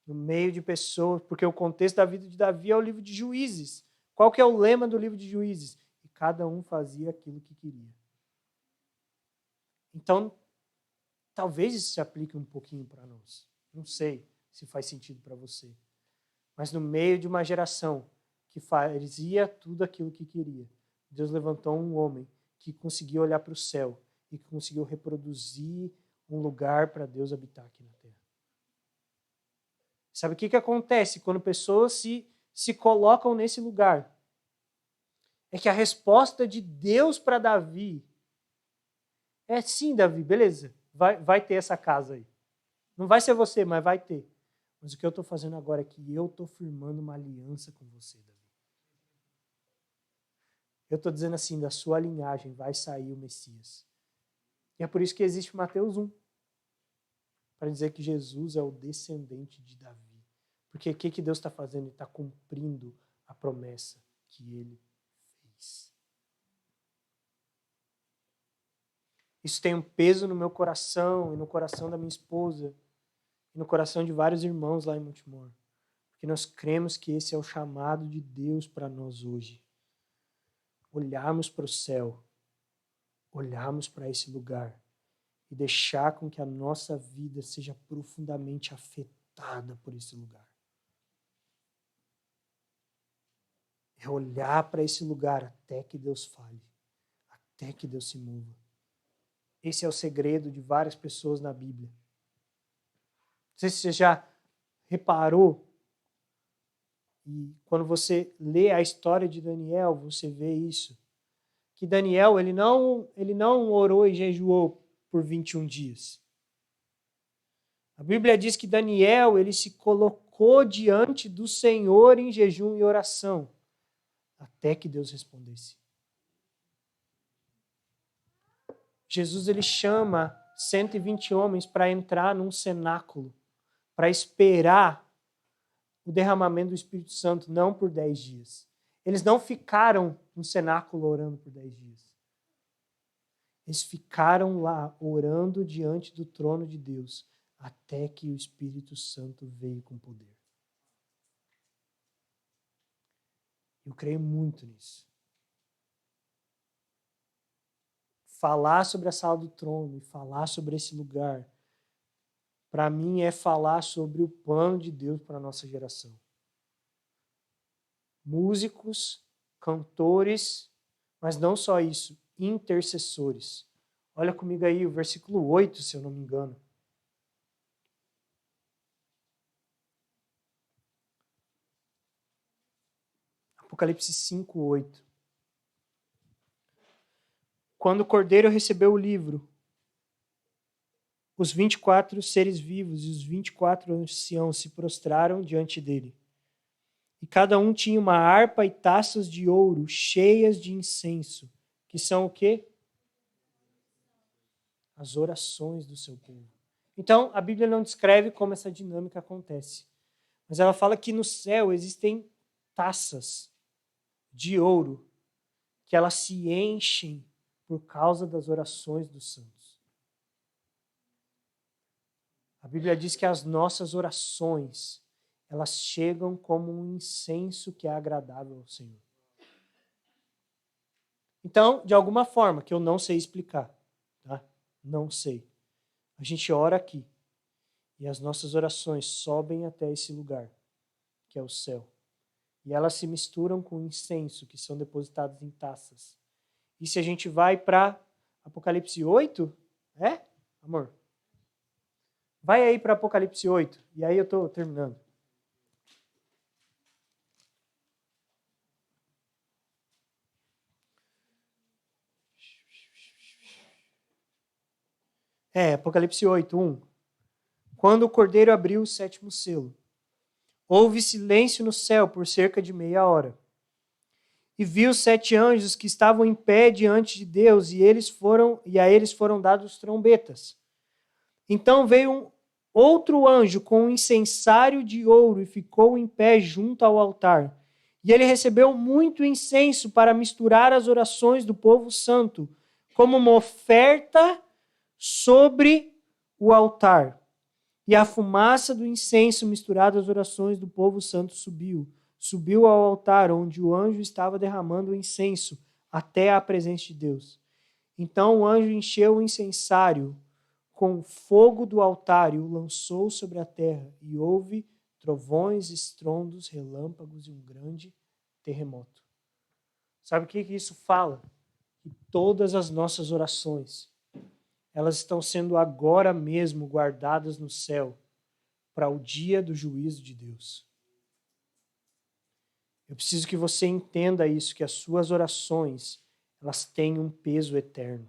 no meio de pessoas, porque o contexto da vida de Davi é o livro de Juízes. Qual que é o lema do livro de Juízes? E cada um fazia aquilo que queria. Então, talvez isso se aplique um pouquinho para nós. Não sei se faz sentido para você. Mas no meio de uma geração que fazia tudo aquilo que queria, Deus levantou um homem que conseguiu olhar para o céu e que conseguiu reproduzir um lugar para Deus habitar aqui na terra. Sabe o que acontece quando pessoas se colocam nesse lugar? É que a resposta de Deus para Davi é sim, Davi, beleza, vai ter essa casa aí. Não vai ser você, mas vai ter. Mas o que eu estou fazendo agora é que eu estou firmando uma aliança com você, Davi. Eu estou dizendo assim, da sua linhagem vai sair o Messias. E é por isso que existe Mateus 1. Para dizer que Jesus é o descendente de Davi. Porque o que Deus está fazendo? Ele está cumprindo a promessa que ele fez. Isso tem um peso no meu coração e no coração da minha esposa e no coração de vários irmãos lá em Montemor. Porque nós cremos que esse é o chamado de Deus para nós hoje. Olharmos para o céu, olharmos para esse lugar e deixar com que a nossa vida seja profundamente afetada por esse lugar. É olhar para esse lugar até que Deus fale, até que Deus se mova. Esse é o segredo de várias pessoas na Bíblia. Não sei se você já reparou, e quando você lê a história de Daniel, você vê isso. Que Daniel, ele não orou e jejuou por 21 dias. A Bíblia diz que Daniel, ele se colocou diante do Senhor em jejum e oração, até que Deus respondesse. Jesus, ele chama 120 homens para entrar num cenáculo, para esperar o derramamento do Espírito Santo, não por 10 dias. Eles não ficaram no cenáculo orando por 10 dias. Eles ficaram lá orando diante do trono de Deus, até que o Espírito Santo veio com poder. Eu creio muito nisso. Falar sobre a sala do trono e falar sobre esse lugar, para mim é falar sobre o plano de Deus para a nossa geração. Músicos, cantores, mas não só isso, intercessores. Olha comigo aí o versículo 8, se eu não me engano. Apocalipse 5, 8. Quando o Cordeiro recebeu o livro, os 24 seres vivos e os 24 anciãos se prostraram diante dele. E cada um tinha uma harpa e taças de ouro cheias de incenso, que são o quê? As orações do seu povo. Então, a Bíblia não descreve como essa dinâmica acontece, mas ela fala que no céu existem taças de ouro porque elas se enchem por causa das orações dos santos. A Bíblia diz que as nossas orações, elas chegam como um incenso que é agradável ao Senhor. Então, de alguma forma, que eu não sei explicar, tá? Não sei. A gente ora aqui e as nossas orações sobem até esse lugar, que é o céu. E elas se misturam com incenso, que são depositados em taças. E se a gente vai para Apocalipse 8, amor? Vai aí para Apocalipse 8, e aí eu estou terminando. Apocalipse 8, 1. Quando o Cordeiro abriu o 7º selo, houve silêncio no céu por cerca de meia hora. E vi os 7 anjos que estavam em pé diante de Deus, e a eles foram dados trombetas. Então veio outro anjo com um incensário de ouro e ficou em pé junto ao altar. E ele recebeu muito incenso para misturar as orações do povo santo, como uma oferta sobre o altar. E a fumaça do incenso misturada às orações do povo santo subiu ao altar onde o anjo estava derramando o incenso até a presença de Deus. Então o anjo encheu o incensário com fogo do altar e o lançou sobre a terra, e houve trovões, estrondos, relâmpagos e um grande terremoto. Sabe o que isso fala? Que todas as nossas orações, elas estão sendo agora mesmo guardadas no céu para o dia do juízo de Deus. Eu preciso que você entenda isso, que as suas orações, elas têm um peso eterno.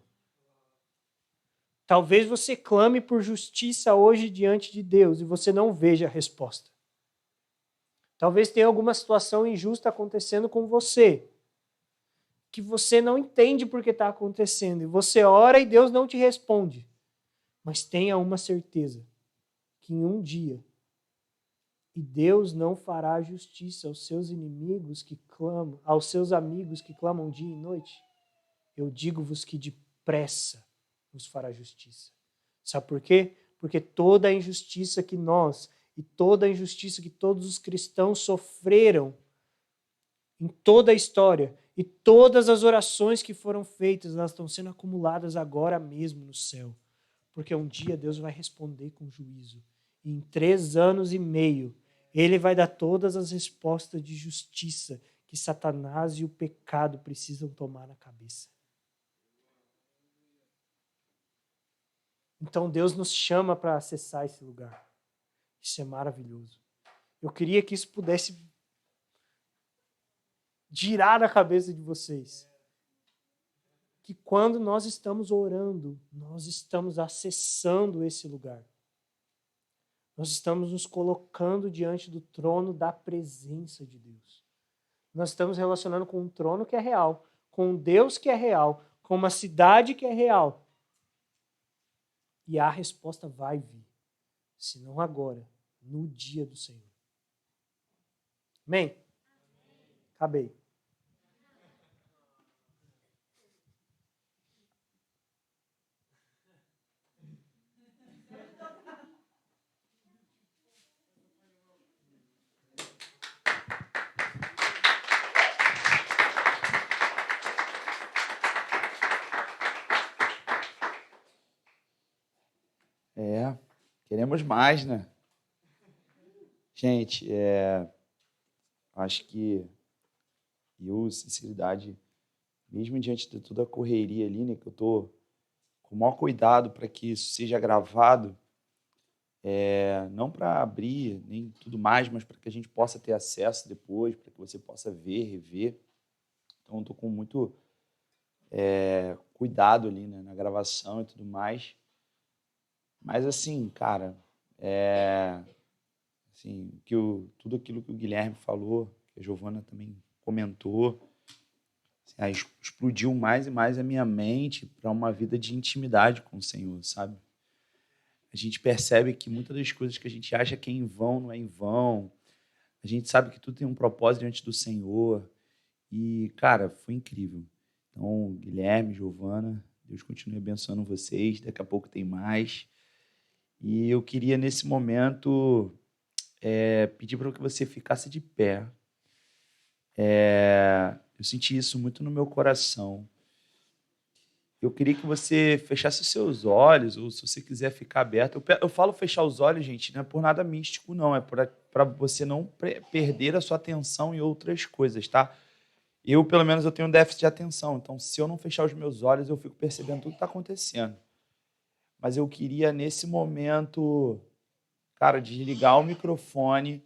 Talvez você clame por justiça hoje diante de Deus e você não veja a resposta. Talvez tenha alguma situação injusta acontecendo com você, que você não entende por que está acontecendo, e você ora e Deus não te responde. Mas tenha uma certeza, que em um dia, e Deus não fará justiça aos seus inimigos que clamam, aos seus amigos que clamam dia e noite. Eu digo-vos que depressa vos fará justiça. Sabe por quê? Porque toda a injustiça que nós e toda a injustiça que todos os cristãos sofreram em toda a história e todas as orações que foram feitas, elas estão sendo acumuladas agora mesmo no céu. Porque um dia Deus vai responder com juízo. E em 3 anos e meio, Ele vai dar todas as respostas de justiça que Satanás e o pecado precisam tomar na cabeça. Então Deus nos chama para acessar esse lugar. Isso é maravilhoso. Eu queria que isso pudesse girar na cabeça de vocês. Que quando nós estamos orando, nós estamos acessando esse lugar. Nós estamos nos colocando diante do trono da presença de Deus. Nós estamos relacionando com um trono que é real, com um Deus que é real, com uma cidade que é real. E a resposta vai vir, se não agora, no dia do Senhor. Amém? Acabei. Queremos mais, né? Gente, acho que eu, sinceridade, mesmo diante de toda a correria ali, né, que eu tô com o maior cuidado para que isso seja gravado, não para abrir nem tudo mais, mas para que a gente possa ter acesso depois, para que você possa ver, rever. Então, eu tô com muito cuidado ali, né, na gravação e tudo mais. Mas, assim, cara, assim, tudo aquilo que o Guilherme falou, que a Giovana também comentou, assim, explodiu mais e mais a minha mente para uma vida de intimidade com o Senhor, sabe? A gente percebe que muitas das coisas que a gente acha que é em vão, não é em vão. A gente sabe que tudo tem um propósito diante do Senhor. E, cara, foi incrível. Então, Guilherme, Giovana, Deus continue abençoando vocês. Daqui a pouco tem mais. E eu queria, nesse momento, pedir para que você ficasse de pé. Eu senti isso muito no meu coração. Eu queria que você fechasse os seus olhos, ou se você quiser ficar aberto. Eu falo fechar os olhos, gente, não é por nada místico, não. É para você não perder a sua atenção em outras coisas, tá? Eu, pelo menos, eu tenho um déficit de atenção. Então, se eu não fechar os meus olhos, eu fico percebendo tudo que está acontecendo. Mas eu queria, nesse momento, cara, desligar o microfone.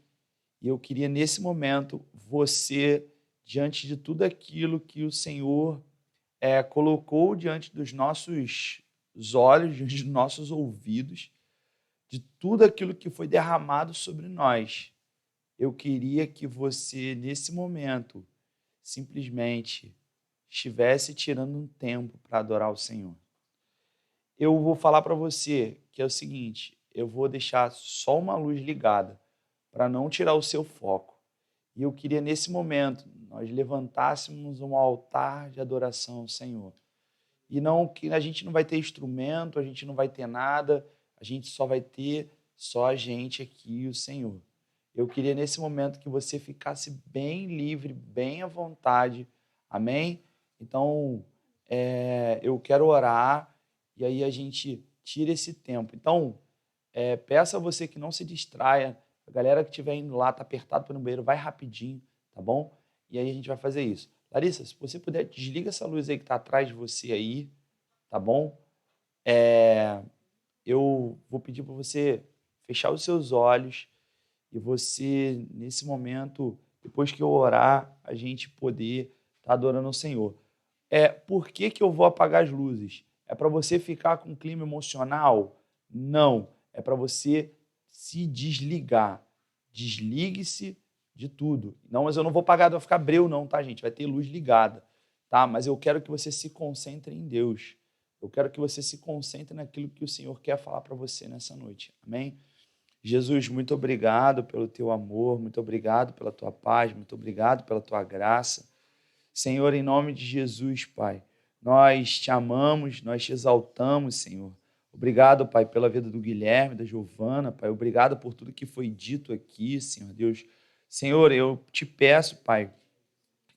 E eu queria, nesse momento, você, diante de tudo aquilo que o Senhor colocou diante dos nossos olhos, diante dos nossos ouvidos, de tudo aquilo que foi derramado sobre nós. Eu queria que você, nesse momento, simplesmente estivesse tirando um tempo para adorar o Senhor. Eu vou falar para você que é o seguinte, eu vou deixar só uma luz ligada para não tirar o seu foco. E eu queria, nesse momento, nós levantássemos um altar de adoração ao Senhor. E não que a gente não vai ter instrumento, a gente não vai ter nada, a gente só vai ter só a gente aqui e o Senhor. Eu queria, nesse momento, que você ficasse bem livre, bem à vontade. Amém? Então, eu quero orar e aí a gente tira esse tempo. Então, peço a você que não se distraia. A galera que estiver indo lá, está apertado para ir no banheiro, vai rapidinho, tá bom? E aí a gente vai fazer isso. Larissa, se você puder, desliga essa luz aí que está atrás de você aí, tá bom? Eu vou pedir para você fechar os seus olhos e você, nesse momento, depois que eu orar, a gente poder estar adorando o Senhor. Por que eu vou apagar as luzes? É para você ficar com um clima emocional? Não. É para você se desligar. Desligue-se de tudo. Não, mas eu não vou apagar, vai ficar breu não, tá, gente? Vai ter luz ligada, tá? Mas eu quero que você se concentre em Deus. Eu quero que você se concentre naquilo que o Senhor quer falar para você nessa noite. Amém? Jesus, muito obrigado pelo teu amor, muito obrigado pela tua paz, muito obrigado pela tua graça. Senhor, em nome de Jesus, Pai, nós te amamos, nós te exaltamos, Senhor. Obrigado, Pai, pela vida do Guilherme, da Giovana, Pai. Obrigado por tudo que foi dito aqui, Senhor Deus. Senhor, eu te peço, Pai,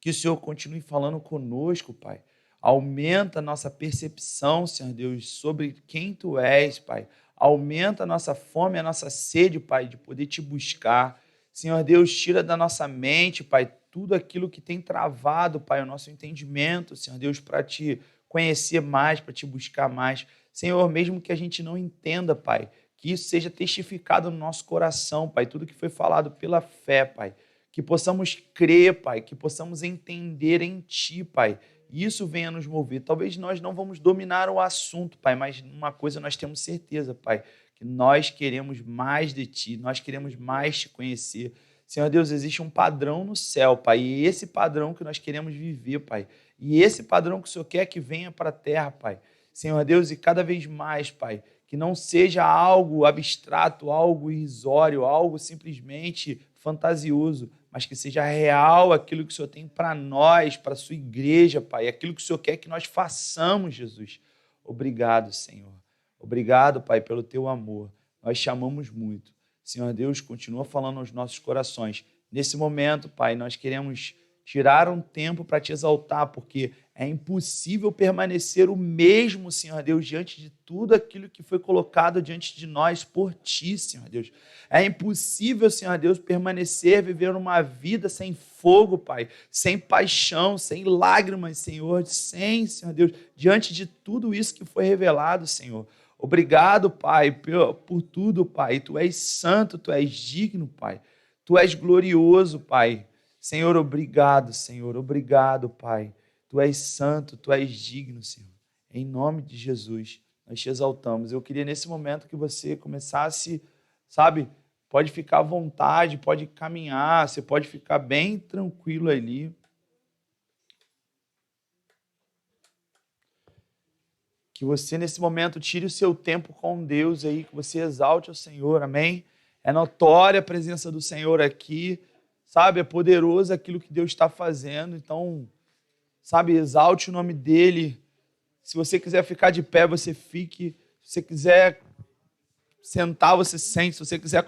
que o Senhor continue falando conosco, Pai. Aumenta a nossa percepção, Senhor Deus, sobre quem Tu és, Pai. Aumenta a nossa fome, a nossa sede, Pai, de poder Te buscar. Senhor Deus, tira da nossa mente, Pai, tudo aquilo que tem travado, Pai, o nosso entendimento, Senhor Deus, para Te conhecer mais, para Te buscar mais. Senhor, mesmo que a gente não entenda, Pai, que isso seja testificado no nosso coração, Pai, tudo que foi falado pela fé, Pai. Que possamos crer, Pai, que possamos entender em Ti, Pai. E isso venha nos mover. Talvez nós não vamos dominar o assunto, Pai, mas uma coisa nós temos certeza, Pai, que nós queremos mais de Ti, nós queremos mais Te conhecer. Senhor Deus, existe um padrão no céu, Pai, e esse padrão que nós queremos viver, Pai. E esse padrão que o Senhor quer que venha para a terra, Pai. Senhor Deus, e cada vez mais, Pai, que não seja algo abstrato, algo irrisório, algo simplesmente fantasioso, mas que seja real aquilo que o Senhor tem para nós, para a sua igreja, Pai, aquilo que o Senhor quer que nós façamos, Jesus. Obrigado, Senhor. Obrigado, Pai, pelo teu amor. Nós te amamos muito. Senhor Deus, continua falando aos nossos corações. Nesse momento, Pai, nós queremos tirar um tempo para te exaltar, porque é impossível permanecer o mesmo, Senhor Deus, diante de tudo aquilo que foi colocado diante de nós por Ti, Senhor Deus. É impossível, Senhor Deus, permanecer, viver uma vida sem fogo, Pai, sem paixão, sem lágrimas, Senhor, sem, Senhor Deus, diante de tudo isso que foi revelado, Senhor. Obrigado, Pai, por tudo, Pai. Tu és santo, Tu és digno, Pai. Tu és glorioso, Pai. Senhor, obrigado, Senhor. Obrigado, Pai. Tu és santo, Tu és digno, Senhor. Em nome de Jesus, nós te exaltamos. Eu queria, nesse momento, que você começasse, sabe, pode ficar à vontade, pode caminhar, você pode ficar bem tranquilo ali. Que você, nesse momento, tire o seu tempo com Deus aí, que você exalte o Senhor, amém? É notória a presença do Senhor aqui, sabe? É poderoso aquilo que Deus está fazendo, então sabe, exalte o nome dele. Se você quiser ficar de pé, você fique. Se você quiser sentar, você sente. Se você quiser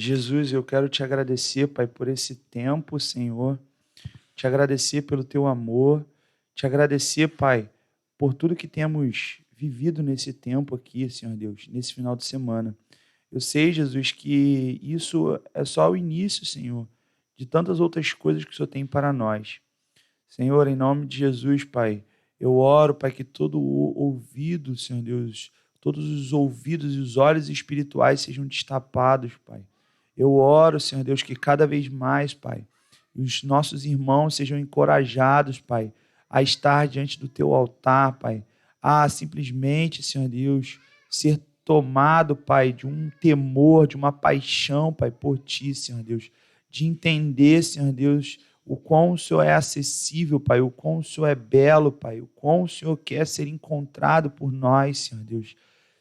Jesus, eu quero te agradecer, Pai, por esse tempo, Senhor. Te agradecer pelo teu amor. Te agradecer, Pai, por tudo que temos vivido nesse tempo aqui, Senhor Deus, nesse final de semana. Eu sei, Jesus, que isso é só o início, Senhor, de tantas outras coisas que o Senhor tem para nós. Senhor, em nome de Jesus, Pai, eu oro, Pai, que todo o ouvido, Senhor Deus, todos os ouvidos e os olhos espirituais sejam destapados, Pai. Eu oro, Senhor Deus, que cada vez mais, Pai, os nossos irmãos sejam encorajados, Pai, a estar diante do Teu altar, Pai, a simplesmente, Senhor Deus, ser tomado, Pai, de um temor, de uma paixão, Pai, por Ti, Senhor Deus, de entender, Senhor Deus, o quão o Senhor é acessível, Pai, o quão o Senhor é belo, Pai, o quão o Senhor quer ser encontrado por nós, Senhor Deus.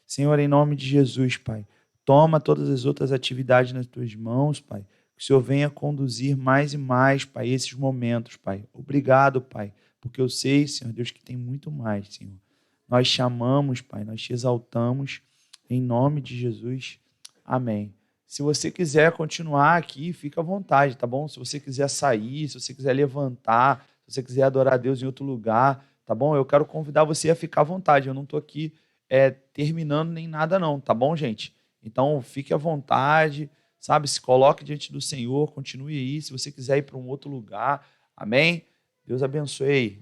Senhor, em nome de Jesus, Pai, toma todas as outras atividades nas Tuas mãos, Pai, que o Senhor venha conduzir mais e mais, Pai, esses momentos, Pai. Obrigado, Pai, porque eu sei, Senhor Deus, que tem muito mais, Senhor. Nós te amamos, Pai, nós te exaltamos, em nome de Jesus. Amém. Se você quiser continuar aqui, fica à vontade, tá bom? Se você quiser sair, se você quiser levantar, se você quiser adorar a Deus em outro lugar, tá bom? Eu quero convidar você a ficar à vontade. Eu não estou aqui terminando nem nada não, tá bom, gente? Então, fique à vontade, sabe? Se coloque diante do Senhor, continue aí. Se você quiser ir para um outro lugar, amém? Deus abençoe.